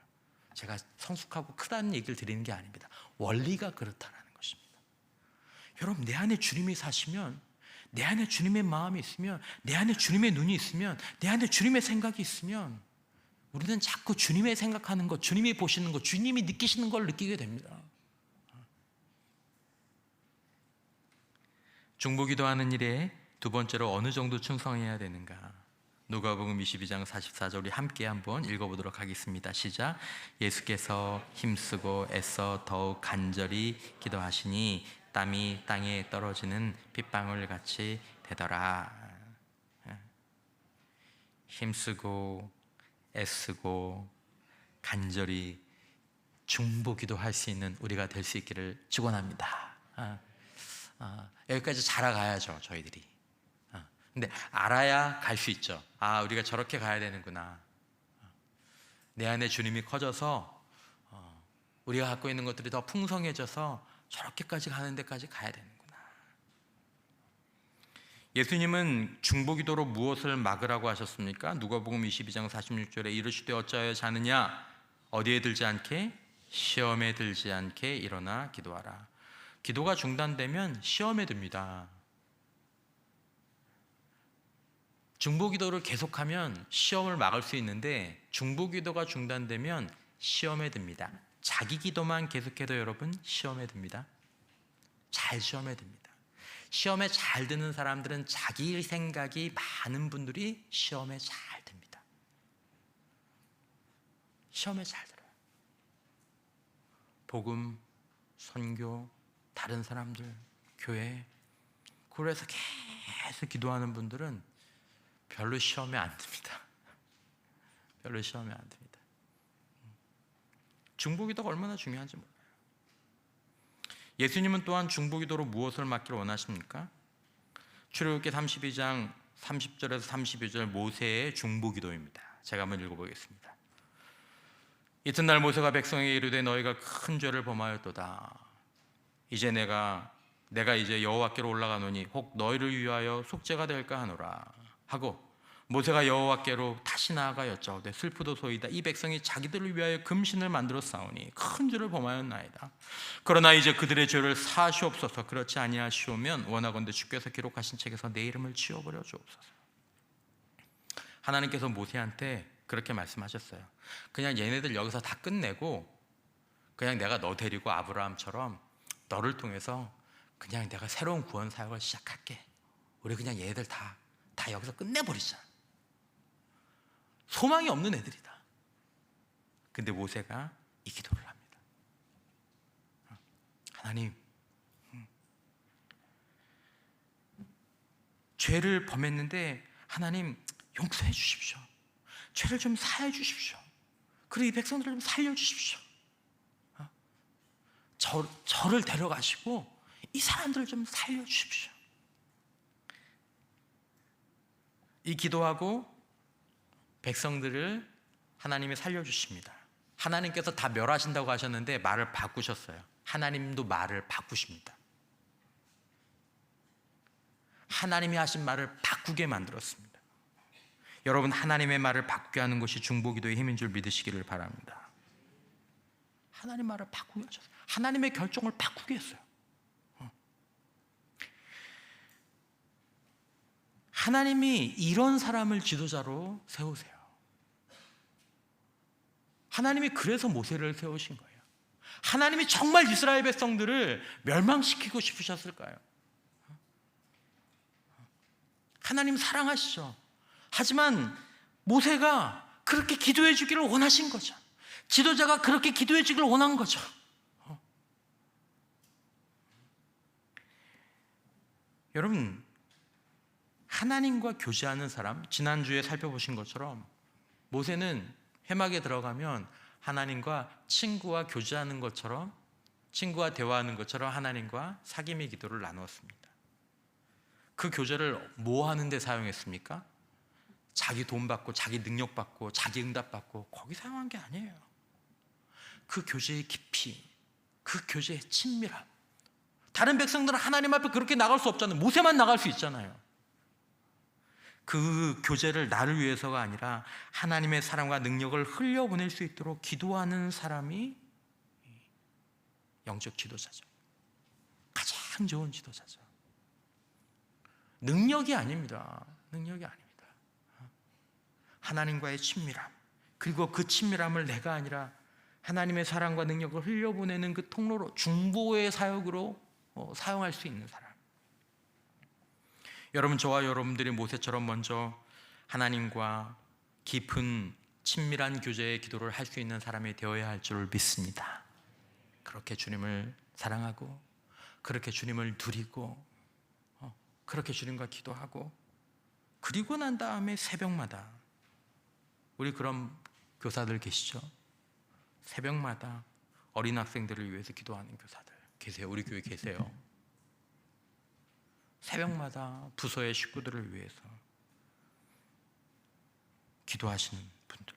제가 성숙하고 크다는 얘기를 드리는 게 아닙니다. 원리가 그렇다는 것입니다. 여러분, 내 안에 주님이 사시면, 내 안에 주님의 마음이 있으면, 내 안에 주님의 눈이 있으면, 내 안에 주님의 생각이 있으면 우리는 자꾸 주님의 생각하는 것, 주님이 보시는 것, 주님이 느끼시는 걸 느끼게 됩니다. 중보기도하는 일에 두 번째로 어느 정도 충성해야 되는가? 누가복음 22장 44절 우리 함께 한번 읽어보도록 하겠습니다. 시작. 예수께서 힘쓰고 애써 더욱 간절히 기도하시니 땀이 땅에 떨어지는 핏방울 같이 되더라. 힘쓰고 애쓰고 간절히 중보기도할 수 있는 우리가 될 수 있기를 축원합니다. 여기까지 자라가야죠, 저희들이. 근데 알아야 갈 수 있죠. 우리가 저렇게 가야 되는구나. 내 안에 주님이 커져서 우리가 갖고 있는 것들이 더 풍성해져서 저렇게까지 가는 데까지 가야 되는구나. 예수님은 중보기도로 무엇을 막으라고 하셨습니까? 누가복음 22장 46절에 이르시되 어찌하여 자느냐? 어디에 들지 않게? 시험에 들지 않게 일어나 기도하라. 기도가 중단되면 시험에 듭니다. 중보기도를 계속하면 시험을 막을 수 있는데 중보기도가 중단되면 시험에 듭니다. 자기 기도만 계속해도 여러분 시험에 듭니다. 잘 시험에 듭니다. 시험에 잘 드는 사람들은 자기 생각이 많은 분들이 시험에 잘 듭니다. 시험에 잘 들어요. 복음, 선교, 다른 사람들, 교회, 그래서 계속 기도하는 분들은 별로 시험에 안 듭니다. 별로 시험에 안 듭니다. 중보기도가 얼마나 중요한지 몰라요. 예수님은 또한 중보기도로 무엇을 막기를 원하십니까? 출애굽기 32장 30절에서 32절 모세의 중보기도입니다. 제가 한번 읽어보겠습니다. 이튿날 모세가 백성에게 이르되 너희가 큰 죄를 범하였도다. 이제 내가 이제 여호와께로 올라가노니 혹 너희를 위하여 속죄가 될까 하노라 하고 모세가 여호와께로 다시 나아가 여짜오되 슬프도소이다. 이 백성이 자기들을 위하여 금신을 만들어 싸우니 큰 죄를 범하였나이다. 그러나 이제 그들의 죄를 사하시옵소서. 그렇지 아니하시오면 원하건대 주께서 기록하신 책에서 내 이름을 지워버려 주옵소서. 하나님께서 모세한테 그렇게 말씀하셨어요. 그냥 얘네들 여기서 다 끝내고 그냥 내가 너 데리고 아브라함처럼 너를 통해서 그냥 내가 새로운 구원 사역을 시작할게. 우리 그냥 얘네들 다 여기서 끝내버리자. 소망이 없는 애들이다. 근데 모세가 이 기도를 합니다. 하나님, 죄를 범했는데 하나님 용서해 주십시오. 죄를 좀 사해 주십시오. 그리고 이 백성들을 좀 살려주십시오. 저를 데려가시고 이 사람들을 좀 살려주십시오. 이 기도하고 백성들을 하나님이 살려주십니다. 하나님께서 다 멸하신다고 하셨는데 말을 바꾸셨어요. 하나님도 말을 바꾸십니다. 하나님이 하신 말을 바꾸게 만들었습니다. 여러분, 하나님의 말을 바꾸게 하는 것이 중보기도의 힘인 줄 믿으시기를 바랍니다. 하나님 말을 바꾸게 하셨어요. 하나님의 결정을 바꾸게 했어요. 하나님이 이런 사람을 지도자로 세우세요. 하나님이 그래서 모세를 세우신 거예요. 하나님이 정말 이스라엘 백성들을 멸망시키고 싶으셨을까요? 하나님 사랑하시죠. 하지만 모세가 그렇게 기도해 주기를 원하신 거죠. 지도자가 그렇게 기도해 주기를 원한 거죠. 여러분, 하나님과 교제하는 사람, 지난주에 살펴보신 것처럼 모세는 회막에 들어가면 하나님과 친구와 교제하는 것처럼, 친구와 대화하는 것처럼 하나님과 사귐의 기도를 나누었습니다. 그 교제를 뭐 하는 데 사용했습니까? 자기 돈 받고, 자기 능력 받고, 자기 응답 받고 거기 사용한 게 아니에요. 그 교제의 깊이, 그 교제의 친밀함. 다른 백성들은 하나님 앞에 그렇게 나갈 수 없잖아요. 모세만 나갈 수 있잖아요. 그 교제를 나를 위해서가 아니라 하나님의 사랑과 능력을 흘려보낼 수 있도록 기도하는 사람이 영적 지도자죠. 가장 좋은 지도자죠. 능력이 아닙니다. 능력이 아닙니다. 하나님과의 친밀함, 그리고 그 친밀함을 내가 아니라 하나님의 사랑과 능력을 흘려보내는 그 통로로, 중보의 사역으로 사용할 수 있는 사람. 여러분, 저와 여러분들이 모세처럼 먼저 하나님과 깊은 친밀한 교제의 기도를 할 수 있는 사람이 되어야 할 줄 믿습니다. 그렇게 주님을 사랑하고, 그렇게 주님을 누리고, 그렇게 주님과 기도하고, 그리고 난 다음에 새벽마다, 우리 그런 교사들 계시죠? 새벽마다 어린 학생들을 위해서 기도하는 교사들 계세요. 우리 교회 계세요. 새벽마다 부서의 식구들을 위해서 기도하시는 분들,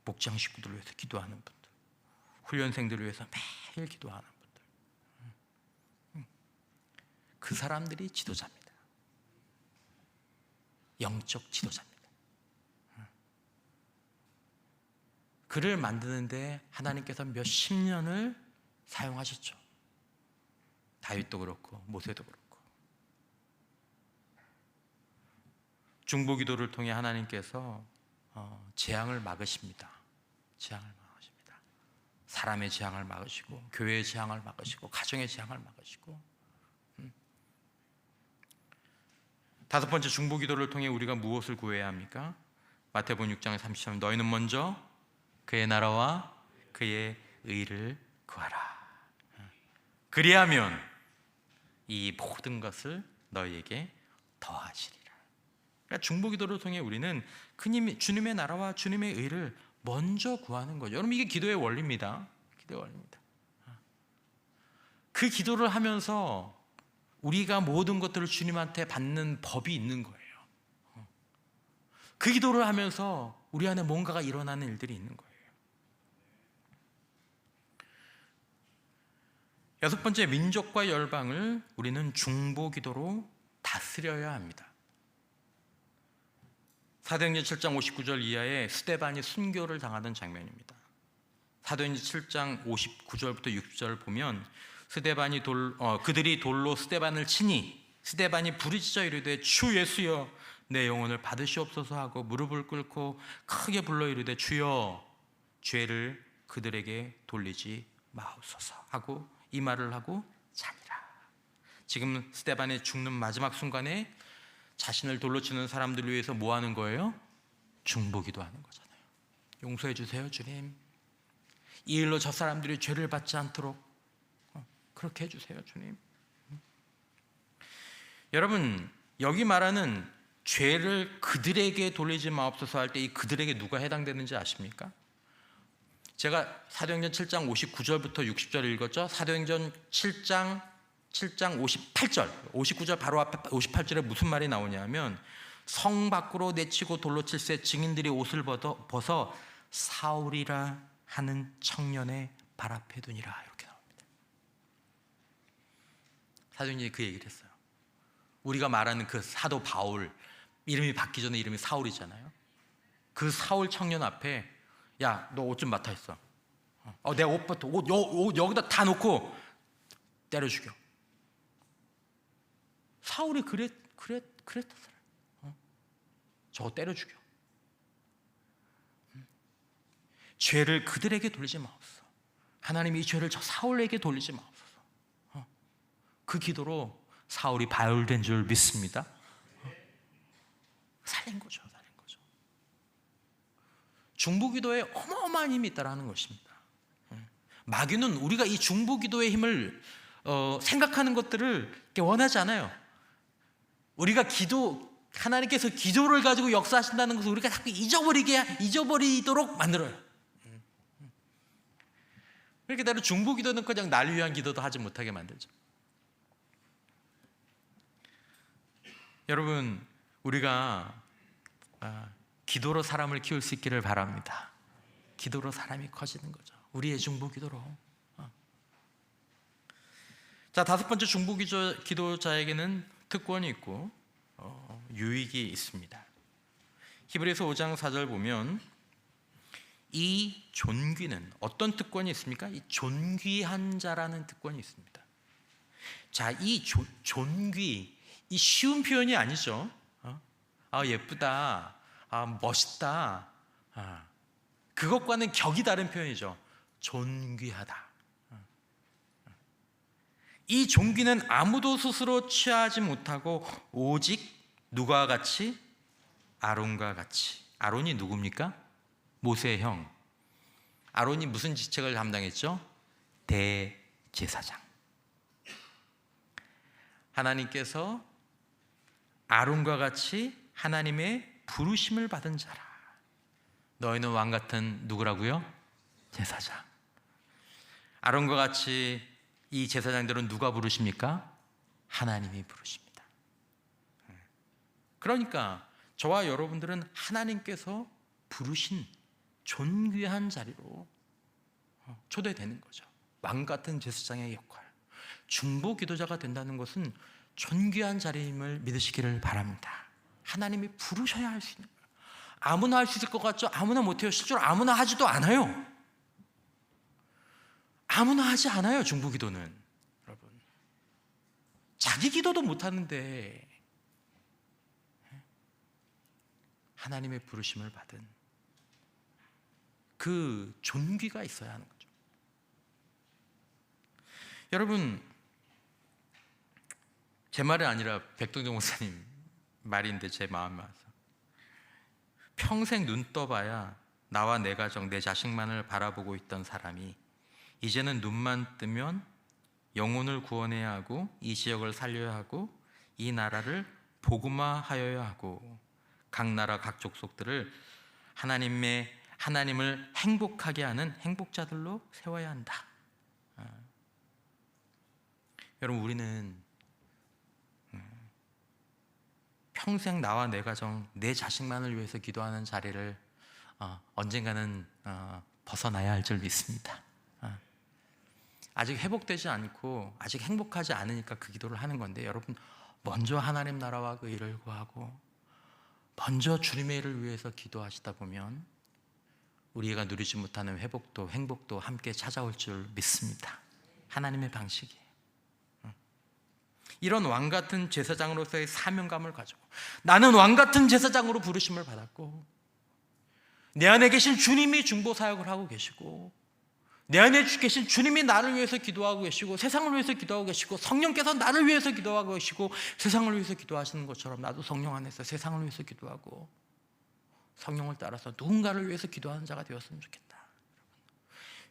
목장 식구들을 위해서 기도하는 분들, 훈련생들을 위해서 매일 기도하는 분들, 그 사람들이 지도자입니다. 영적 지도자입니다. 그를 만드는데 하나님께서 몇십 년을 사용하셨죠. 다윗도 그렇고 모세도 그렇고. 중보기도를 통해 하나님께서 재앙을 막으십니다. 재앙을 막으십니다. 사람의 재앙을 막으시고, 교회의 재앙을 막으시고, 가정의 재앙을 막으시고. 다섯 번째, 중보기도를 통해 우리가 무엇을 구해야 합니까? 마태복음 6장 30절, 너희는 먼저 그의 나라와 그의 의를 구하라. 그리하면 이 모든 것을 너희에게 더하시리라. 그러니까 중보기도를 통해 우리는 주님의 나라와 주님의 의를 먼저 구하는 거죠. 여러분, 이게 기도의 원리입니다. 기도의 원리입니다. 그 기도를 하면서 우리가 모든 것들을 주님한테 받는 법이 있는 거예요. 그 기도를 하면서 우리 안에 뭔가가 일어나는 일들이 있는 거예요. 여섯 번째, 민족과 열방을 우리는 중보기도로 다스려야 합니다. 사도행전 7장 59절 이하에 스데반이 순교를 당하던 장면입니다. 사도행전 7장 59절부터 60절 보면 스데반이 그들이 돌로 스데반을 치니 스데반이 부르짖어 이르되 주 예수여 내 영혼을 받으시옵소서 하고 무릎을 꿇고 크게 불러 이르되 주여 죄를 그들에게 돌리지 마옵소서 하고 이 말을 하고 자니라. 지금 스데반이 죽는 마지막 순간에 자신을 돌로 치는 사람들을 위해서 뭐 하는 거예요? 중보기도 하는 거잖아요. 용서해 주세요 주님, 이 일로 저 사람들이 죄를 받지 않도록 그렇게 해주세요 주님. 여러분, 여기 말하는 죄를 그들에게 돌리지 마옵소서 할 때 이 그들에게 누가 해당되는지 아십니까? 제가 사도행전 7장 59절부터 60절 읽었죠? 사도행전 7장 58절, 59절 바로 앞에 58절에 무슨 말이 나오냐면 성 밖으로 내치고 돌로 칠새 증인들이 옷을 벗어 사울이라 하는 청년의 발 앞에 두니라, 이렇게 나옵니다. 사도행전이 그 얘기를 했어요. 우리가 말하는 그 사도 바울, 이름이 바뀌기 전에 이름이 사울이잖아요. 그 사울 청년 앞에 야, 너 옷 좀 맡아 있어. 내가 옷 여기다 다 놓고 때려 죽여. 사울이 그랬다. 저거 때려 죽여. 죄를 그들에게 돌리지 마옵소서. 하나님이 이 죄를 저 사울에게 돌리지 마옵소서. 그 기도로 사울이 바울된 줄 믿습니다. 살린 거죠. 중보기도에 어마어마한 힘이 있다는 것입니다. 마귀는 우리가 이 중보기도의 힘을 생각하는 것들을 원하지 않아요. 우리가 하나님께서 기도를 가지고 역사하신다는 것을 우리가 자꾸 잊어버리도록 만들어요. 그렇게 따로 중보기도는 그냥 날 위한 기도도 하지 못하게 만들죠. 여러분, 우리가 기도로 사람을 키울 수 있기를 바랍니다. 기도로 사람이 커지는 거죠. 우리의 중보기도로. 자, 다섯 번째 중보 기도자에게는 특권이 있고 유익이 있습니다. 히브리서 5장 4절 보면 이 존귀는 어떤 특권이 있습니까? 이 존귀한 자라는 특권이 있습니다. 자, 이 존귀, 이 쉬운 표현이 아니죠. 예쁘다, 멋있다, 그것과는 격이 다른 표현이죠. 존귀하다. 이 존귀는 아무도 스스로 취하지 못하고 오직 누구와 같이? 아론과 같이. 아론이 누굽니까? 모세의 형. 아론이 무슨 직책을 담당했죠? 대제사장. 하나님께서 아론과 같이 하나님의 부르심을 받은 자라. 너희는 왕 같은 누구라고요? 제사장. 아론과 같이 이 제사장들은 누가 부르십니까? 하나님이 부르십니다. 그러니까 저와 여러분들은 하나님께서 부르신 존귀한 자리로 초대되는 거죠. 왕 같은 제사장의 역할. 중보 기도자가 된다는 것은 존귀한 자리임을 믿으시기를 바랍니다. 하나님이 부르셔야 할 수 있는 거예요. 아무나 할 수 있을 것 같죠? 아무나 못해요. 실제로 아무나 하지도 않아요. 아무나 하지 않아요. 중보 기도는. 여러분, 자기 기도도 못하는데 하나님의 부르심을 받은 그 존귀가 있어야 하는 거죠. 여러분, 제 말이 아니라 백동정 목사님 말인데 제 마음에 와서, 평생 눈 떠봐야 나와 내 가정, 내 자식만을 바라보고 있던 사람이 이제는 눈만 뜨면 영혼을 구원해야 하고 이 지역을 살려야 하고 이 나라를 복음화하여야 하고 각 나라 각 족속들을 하나님을 행복하게 하는 행복자들로 세워야 한다. 여러분, 우리는 평생 나와 내 가정, 내 자식만을 위해서 기도하는 자리를 언젠가는 벗어나야 할 줄 믿습니다. 아직 회복되지 않고 아직 행복하지 않으니까 그 기도를 하는 건데, 여러분, 먼저 하나님 나라와 그 일을 구하고 먼저 주님의 일을 위해서 기도하시다 보면 우리가 누리지 못하는 회복도 행복도 함께 찾아올 줄 믿습니다. 하나님의 방식이에요. 이런 왕 같은 제사장으로서의 사명감을 가지고, 나는 왕 같은 제사장으로 부르심을 받았고 내 안에 계신 주님이 중보 사역을 하고 계시고 내 안에 계신 주님이 나를 위해서 기도하고 계시고 세상을 위해서 기도하고 계시고 성령께서 나를 위해서 기도하고 계시고 세상을 위해서 기도하시는 것처럼 나도 성령 안에서 세상을 위해서 기도하고 성령을 따라서 누군가를 위해서 기도하는 자가 되었으면 좋겠다.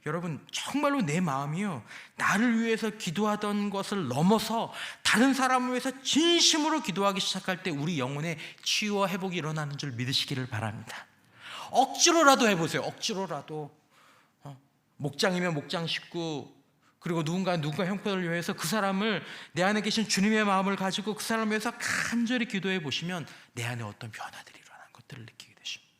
여러분, 정말로 내 마음이요, 나를 위해서 기도하던 것을 넘어서 다른 사람을 위해서 진심으로 기도하기 시작할 때 우리 영혼의 치유와 회복이 일어나는 줄 믿으시기를 바랍니다. 억지로라도 해보세요. 억지로라도. 목장이면 목장 식구, 그리고 누군가 형편을 위해서 그 사람을, 내 안에 계신 주님의 마음을 가지고 그 사람을 위해서 간절히 기도해 보시면 내 안에 어떤 변화들이 일어나는 것들을 느끼게 되십니다.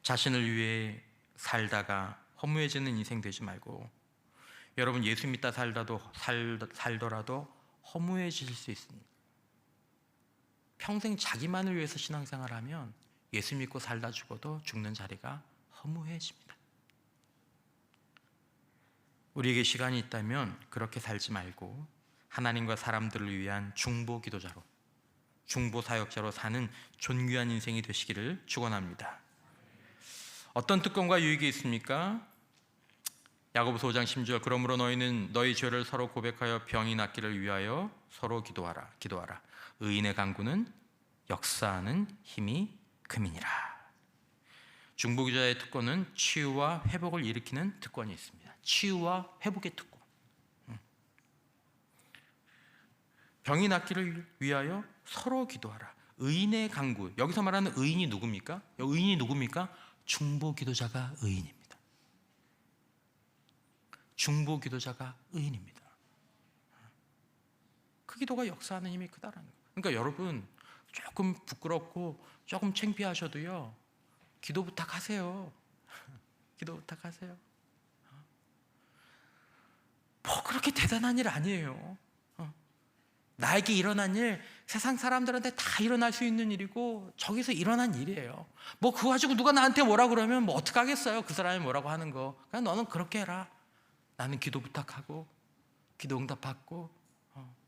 자신을 위해 살다가 허무해지는 인생 되지 말고, 여러분, 예수 믿다 살더라도 허무해질 수 있습니다. 평생 자기만을 위해서 신앙생활을 하면 예수 믿고 살다 죽어도 죽는 자리가 허무해집니다. 우리에게 시간이 있다면 그렇게 살지 말고 하나님과 사람들을 위한 중보 기도자로, 중보 사역자로 사는 존귀한 인생이 되시기를 축원합니다. 어떤 특권과 유익이 있습니까? 야고보서 5장 10절, 그러므로 너희는 너희 죄를 서로 고백하여 병이 낫기를 위하여 서로 기도하라. 의인의 간구는 역사하는 힘이 금이니라. 중보기도자의 특권은 치유와 회복을 일으키는 특권이 있습니다. 치유와 회복의 특권. 병이 낫기를 위하여 서로 기도하라. 의인의 간구. 여기서 말하는 의인이 누굽니까? 의인이 누굽니까? 중보기도자가 의인입니다. 중보기도자가 의인입니다. 그 기도가 역사하는 힘이 크다라는 거예요. 그러니까 여러분, 조금 부끄럽고 조금 창피하셔도요, 기도 부탁하세요. 기도 부탁하세요. 뭐 그렇게 대단한 일 아니에요. 나에게 일어난 일 세상 사람들한테 다 일어날 수 있는 일이고 저기서 일어난 일이에요. 뭐 그거 가지고 누가 나한테 뭐라 그러면 뭐 어떡하겠어요. 그 사람이 뭐라고 하는 거. 그냥 너는 그렇게 해라. 나는 기도 부탁하고 기도 응답받고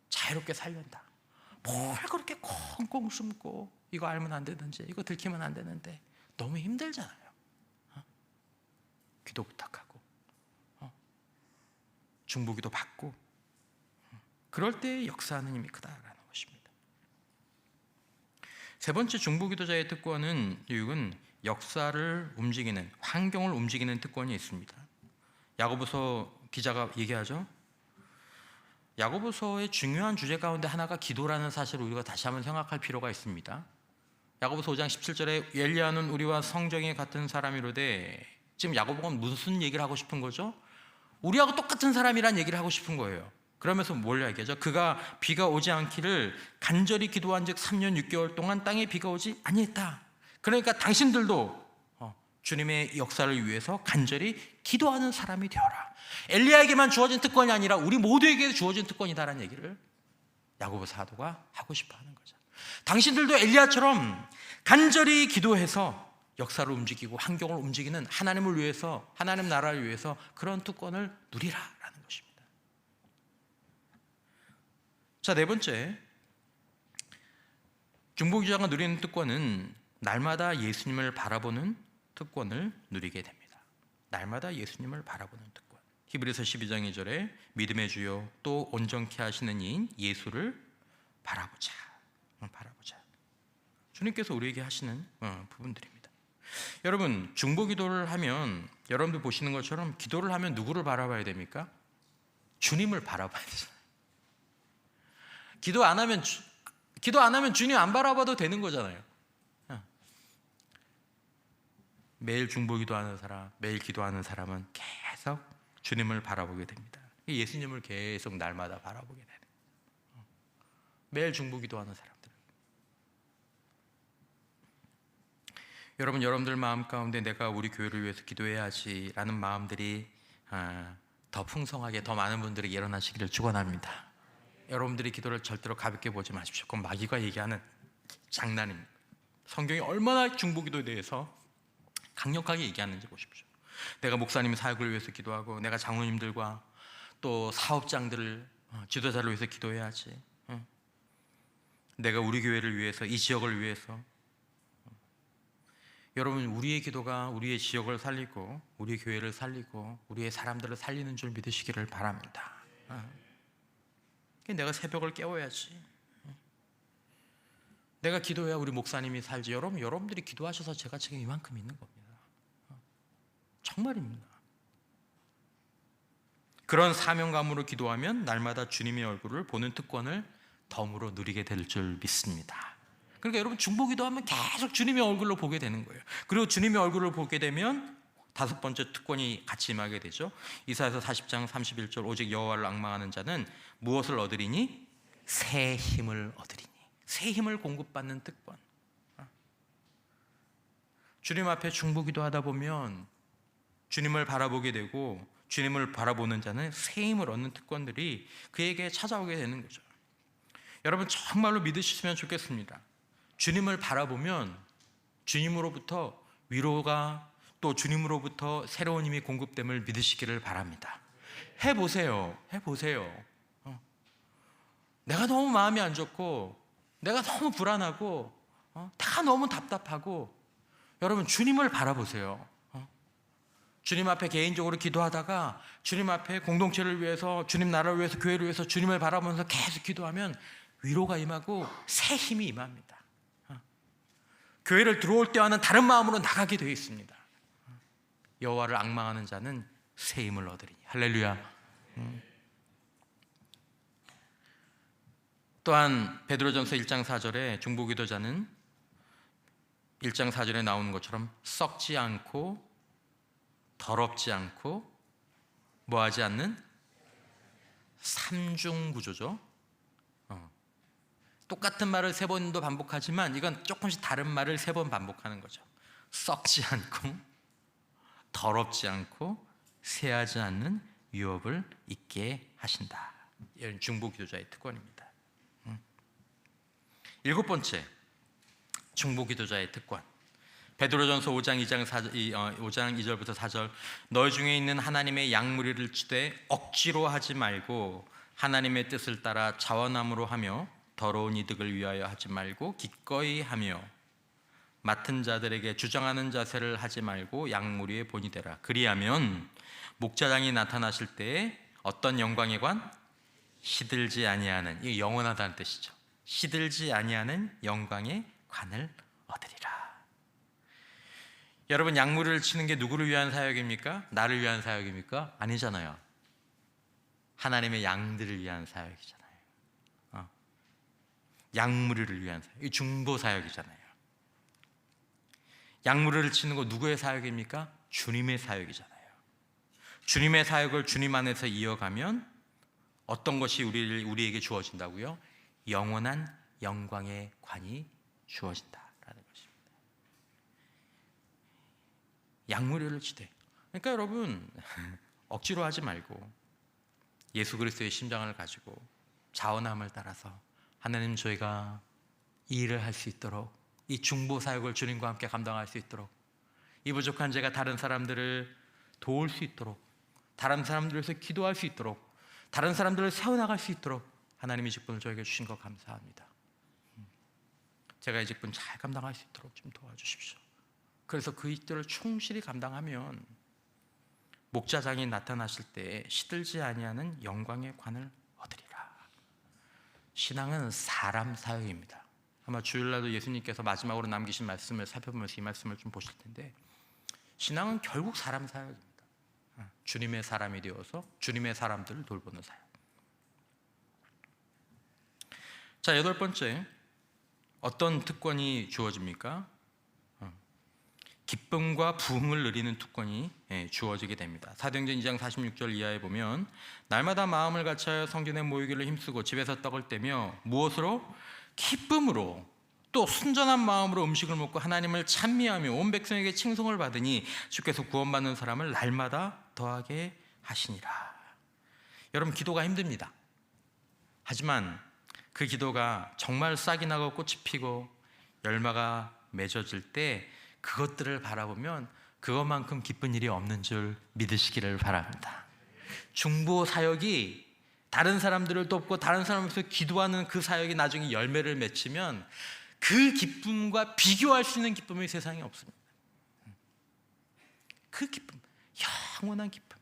자유롭게 살련다. 뭘 그렇게 콩콩 숨고 이거 알면 안 되는지 이거 들키면 안 되는데 너무 힘들잖아요. 기도 부탁하고 중보기도 받고 그럴 때 역사하는 힘이 크다라는 것입니다. 세 번째 중보기도자의 특권은 이유는 역사를 움직이는 환경을 움직이는 특권이 있습니다. 야고보서 기자가 얘기하죠. 야고보서의 중요한 주제 가운데 하나가 기도라는 사실을 우리가 다시 한번 생각할 필요가 있습니다. 야고보서 5장 17절에 엘리야는 우리와 성정이 같은 사람이로되, 지금 야고보가 무슨 얘기를 하고 싶은 거죠? 우리하고 똑같은 사람이란 얘기를 하고 싶은 거예요. 그러면서 뭘 얘기하죠? 그가 비가 오지 않기를 간절히 기도한 즉 3년 6개월 동안 땅에 비가 오지 아니했다. 그러니까 당신들도 주님의 역사를 위해서 간절히 기도하는 사람이 되어라. 엘리야에게만 주어진 특권이 아니라 우리 모두에게 주어진 특권이다라는 얘기를 야고보 사도가 하고 싶어 하는 거죠. 당신들도 엘리야처럼 간절히 기도해서 역사를 움직이고 환경을 움직이는 하나님을 위해서, 하나님 나라를 위해서 그런 특권을 누리라라는 것입니다. 자, 네 번째, 중보기도자가 누리는 특권은 날마다 예수님을 바라보는 특권을 누리게 됩니다. 날마다 예수님을 바라보는 특권. 히브리서 12장 2절에 믿음의 주요 또 온전케 하시는 이인 예수를 바라보자. 주님께서 우리에게 하시는 부분들입니다. 여러분, 중보기도를 하면 여러분들 보시는 것처럼 기도를 하면 누구를 바라봐야 됩니까? 주님을 바라봐야 되잖아요. 기도 안 하면 주님 안 바라봐도 되는 거잖아요. 매일 중보기도하는 사람, 매일 기도하는 사람은 계속 주님을 바라보게 됩니다. 예수님을 계속 날마다 바라보게 되는 거예요. 매일 중보기도하는 사람들. 여러분들 마음 가운데 내가 우리 교회를 위해서 기도해야지라는 마음들이 더 풍성하게 더 많은 분들에게 일어나시기를 축원합니다. 여러분들이 기도를 절대로 가볍게 보지 마십시오. 그건 마귀가 얘기하는 장난입니다. 성경이 얼마나 중보기도에 대해서 강력하게 얘기하는지 보십시오. 내가 목사님 사역을 위해서 기도하고 내가 장로님들과 또 사업장들을 지도자를 위해서 기도해야지. 내가 우리 교회를 위해서, 이 지역을 위해서. 여러분, 우리의 기도가 우리의 지역을 살리고 우리 교회를 살리고 우리의 사람들을 살리는 줄 믿으시기를 바랍니다. 내가 새벽을 깨워야지. 내가 기도해야 우리 목사님이 살지. 여러분들이 기도하셔서 제가 지금 이만큼 있는 겁니다. 정말입니다. 그런 사명감으로 기도하면 날마다 주님의 얼굴을 보는 특권을 덤으로 누리게 될 줄 믿습니다. 그러니까 여러분, 중보기도하면 계속 주님의 얼굴로 보게 되는 거예요. 그리고 주님의 얼굴을 보게 되면 다섯 번째 특권이 같이 임하게 되죠. 이사야서 40장 31절 오직 여호와를 앙망하는 자는 무엇을 얻으리니? 새 힘을 얻으리니. 새 힘을 공급받는 특권. 주님 앞에 중보기도하다 보면 주님을 바라보게 되고 주님을 바라보는 자는 새 힘을 얻는 특권들이 그에게 찾아오게 되는 거죠. 여러분, 정말로 믿으시면 좋겠습니다. 주님을 바라보면 주님으로부터 위로가, 또 주님으로부터 새로운 힘이 공급됨을 믿으시기를 바랍니다. 해보세요. 내가 너무 마음이 안 좋고 내가 너무 불안하고 다 너무 답답하고, 여러분, 주님을 바라보세요. 주님 앞에 개인적으로 기도하다가 주님 앞에 공동체를 위해서, 주님 나라를 위해서, 교회를 위해서 주님을 바라보면서 계속 기도하면 위로가 임하고 새 힘이 임합니다. 교회를 들어올 때와는 다른 마음으로 나가게 되어 있습니다. 여호와를 앙망하는 자는 새 힘을 얻으리니. 할렐루야. 또한 베드로전서 1장 4절에 중보기도자는 1장 4절에 나오는 것처럼 썩지 않고 더럽지 않고 뭐하지 않는 삼중 구조죠. 똑같은 말을 세 번도 반복하지만 이건 조금씩 다른 말을 세 번 반복하는 거죠. 썩지 않고 더럽지 않고 새하지 않는 유업을 잊게 하신다. 이런 중보기도자의 특권입니다. 일곱 번째, 중보기도자의 특권. 베드로전서 5장 2절부터 4절. 너희 중에 있는 하나님의 양무리를 치되 억지로 하지 말고 하나님의 뜻을 따라 자원함으로 하며 더러운 이득을 위하여 하지 말고 기꺼이 하며 맡은 자들에게 주장하는 자세를 하지 말고 양무리의 본이 되라. 그리하면 목자장이 나타나실 때에 어떤 영광의 관? 시들지 아니하는, 이 영원하다는 뜻이죠. 시들지 아니하는 영광의 관을 얻으리라. 여러분, 양무리를 치는 게 누구를 위한 사역입니까? 나를 위한 사역입니까? 아니잖아요. 하나님의 양들을 위한 사역이잖아요. 양무리를 위한 사역, 이 중보 사역이잖아요. 양무리를 치는 거 누구의 사역입니까? 주님의 사역이잖아요. 주님의 사역을 주님 안에서 이어가면 어떤 것이 우리에게 주어진다고요? 영원한 영광의 관이 주어진다라는 것입니다. 양무리를 치되, 그러니까 여러분, 억지로 하지 말고 예수 그리스도의 심장을 가지고 자원함을 따라서 하나님, 저희가 이 일을 할 수 있도록, 이 중보 사역을 주님과 함께 감당할 수 있도록, 이 부족한 제가 다른 사람들을 도울 수 있도록, 다른 사람들을 위해서 기도할 수 있도록, 다른 사람들을 세워나갈 수 있도록 하나님이 직분을 저에게 주신 것 감사합니다. 제가 이 직분 잘 감당할 수 있도록 좀 도와주십시오. 그래서 그 일들을 충실히 감당하면 목자장이 나타나실 때 시들지 아니하는 영광의 관을 얻으리라. 신앙은 사람 사역입니다. 아마 주일날도 예수님께서 마지막으로 남기신 말씀을 살펴보면서 이 말씀을 좀 보실 텐데, 신앙은 결국 사람 사역입니다. 주님의 사람이 되어서 주님의 사람들을 돌보는 사역. 자, 여덟 번째, 어떤 특권이 주어집니까? 기쁨과 부흥을 누리는 특권이 주어지게 됩니다. 사도행전 2장 46절 이하에 보면, 날마다 마음을 같이하여 성전에 모이기를 힘쓰고 집에서 떡을 떼며 무엇으로? 기쁨으로 또 순전한 마음으로 음식을 먹고 하나님을 찬미하며 온 백성에게 칭송을 받으니 주께서 구원받는 사람을 날마다 더하게 하시니라. 여러분, 기도가 힘듭니다. 하지만 그 기도가 정말 싹이 나고 꽃이 피고 열매가 맺어질 때 그것들을 바라보면 그것만큼 기쁜 일이 없는 줄 믿으시기를 바랍니다. 중보 사역이 다른 사람들을 돕고 다른 사람을 위해서 기도하는 그 사역이 나중에 열매를 맺히면 그 기쁨과 비교할 수 있는 기쁨이 세상에 없습니다. 그 기쁨, 영원한 기쁨,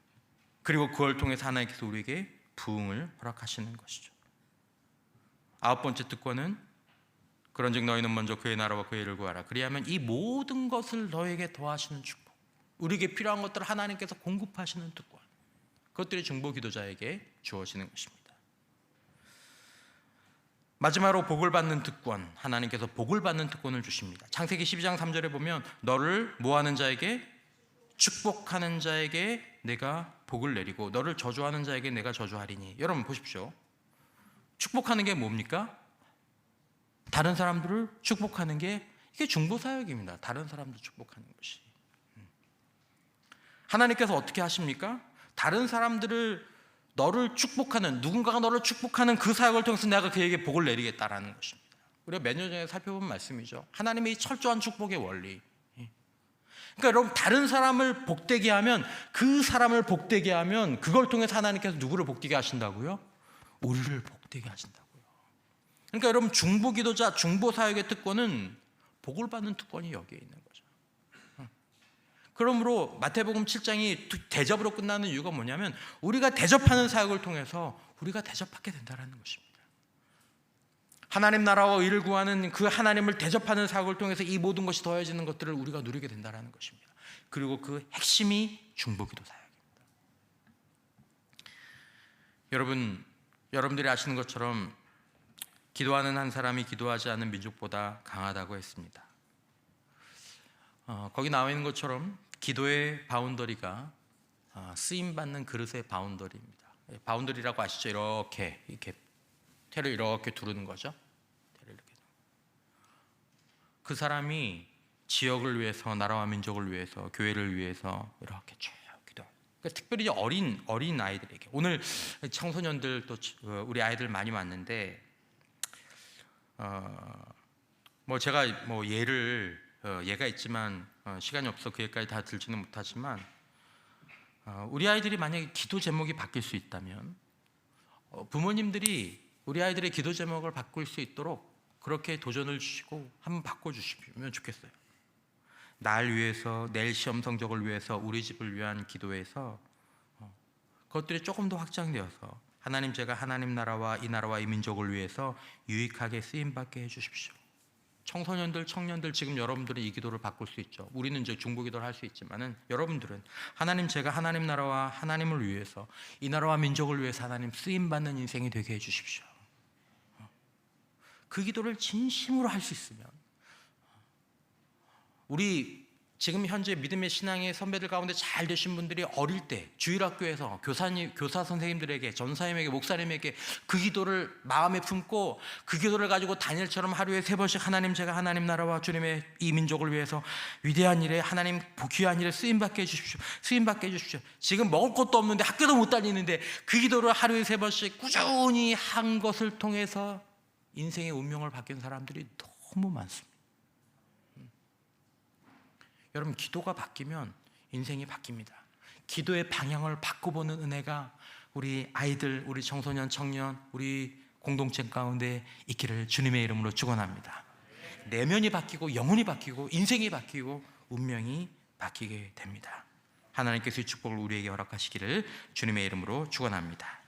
그리고 그걸 통해서 하나님께서 우리에게 부흥을 허락하시는 것이죠. 아홉 번째 특권은, 그런즉 너희는 먼저 그의 나라와 그의 일을 구하라. 그리하면 이 모든 것을 너에게 더하시는 축복, 우리에게 필요한 것들을 하나님께서 공급하시는 특권, 그것들이 중보기도자에게 주어지는 것입니다. 마지막으로 복을 받는 특권, 하나님께서 복을 받는 특권을 주십니다. 창세기 12장 3절에 보면, 너를 뭐하는 자에게? 축복하는 자에게 내가 복을 내리고 너를 저주하는 자에게 내가 저주하리니. 여러분 보십시오. 축복하는 게 뭡니까? 다른 사람들을 축복하는 게, 이게 중보사역입니다. 다른 사람들 축복하는 것이. 하나님께서 어떻게 하십니까? 다른 사람들을, 너를 축복하는, 누군가가 너를 축복하는 그 사역을 통해서 내가 그에게 복을 내리겠다라는 것입니다. 우리가 몇 년 전에 살펴본 말씀이죠. 하나님의 철저한 축복의 원리. 그러니까 여러분, 다른 사람을 복되게 하면, 그 사람을 복되게 하면 그걸 통해서 하나님께서 누구를 복되게 하신다고요? 우리를 복되게 하신다고요. 그러니까 여러분, 중보기도자, 중보사역의 특권은 복을 받는 특권이 여기에 있는 거죠. 그러므로 마태복음 7장이 대접으로 끝나는 이유가 뭐냐면, 우리가 대접하는 사역을 통해서 우리가 대접받게 된다는 것입니다. 하나님 나라와 의를 구하는 그 하나님을 대접하는 사역을 통해서 이 모든 것이 더해지는 것들을 우리가 누리게 된다는 것입니다. 그리고 그 핵심이 중보기도 사역입니다. 여러분들이 아시는 것처럼 기도하는 한 사람이 기도하지 않는 민족보다 강하다고 했습니다. 거기 나와 있는 것처럼 기도의 바운더리가 쓰임받는 그릇의 바운더리입니다. 바운더리라고 아시죠? 이렇게 테를 이렇게 두르는 거죠. 테를 이렇게. 그 사람이 지역을 위해서, 나라와 민족을 위해서, 교회를 위해서 이렇게 쭉 기도. 그러니까 특별히 어린 아이들에게, 오늘 청소년들 또 우리 아이들 많이 왔는데 뭐 제가 뭐 예가 있지만 시간이 없어 그 예까지 다 들지는 못하지만 우리 아이들이 만약에 기도 제목이 바뀔 수 있다면 부모님들이 우리 아이들의 기도 제목을 바꿀 수 있도록 그렇게 도전을 주시고 한번 바꿔주시면 좋겠어요. 날 위해서, 내일 시험 성적을 위해서, 우리 집을 위한 기도에서 그것들이 조금 더 확장되어서 하나님, 제가 하나님 나라와 이 나라와 이 민족을 위해서 유익하게 쓰임받게 해주십시오. 청소년들, 청년들, 지금 여러분들은 이 기도를 바꿀 수 있죠. 우리는 이제 중보기도를 할 수 있지만은 여러분들은 하나님, 제가 하나님 나라와 하나님을 위해서, 이 나라와 민족을 위해서 하나님 쓰임받는 인생이 되게 해주십시오. 그 기도를 진심으로 할 수 있으면, 우리 지금 현재 믿음의 신앙의 선배들 가운데 잘 되신 분들이 어릴 때 주일학교에서 교사 선생님들에게, 전사님에게, 목사님에게 그 기도를 마음에 품고 그 기도를 가지고 다니엘처럼 하루에 3번씩 하나님, 제가 하나님 나라와 주님의 이 민족을 위해서 위대한 일에, 하나님 귀한 일에 쓰임받게 해주십시오, 쓰임받게 해주십시오. 지금 먹을 것도 없는데 학교도 못 다니는데 그 기도를 하루에 3번씩 꾸준히 한 것을 통해서 인생의 운명을 바뀐 사람들이 너무 많습니다. 여러분, 기도가 바뀌면 인생이 바뀝니다. 기도의 방향을 바꿔보는 은혜가 우리 아이들, 우리 청소년, 청년, 우리 공동체 가운데 있기를 주님의 이름으로 축원합니다. 내면이 바뀌고 영혼이 바뀌고 인생이 바뀌고 운명이 바뀌게 됩니다. 하나님께서 이 축복을 우리에게 허락하시기를 주님의 이름으로 축원합니다.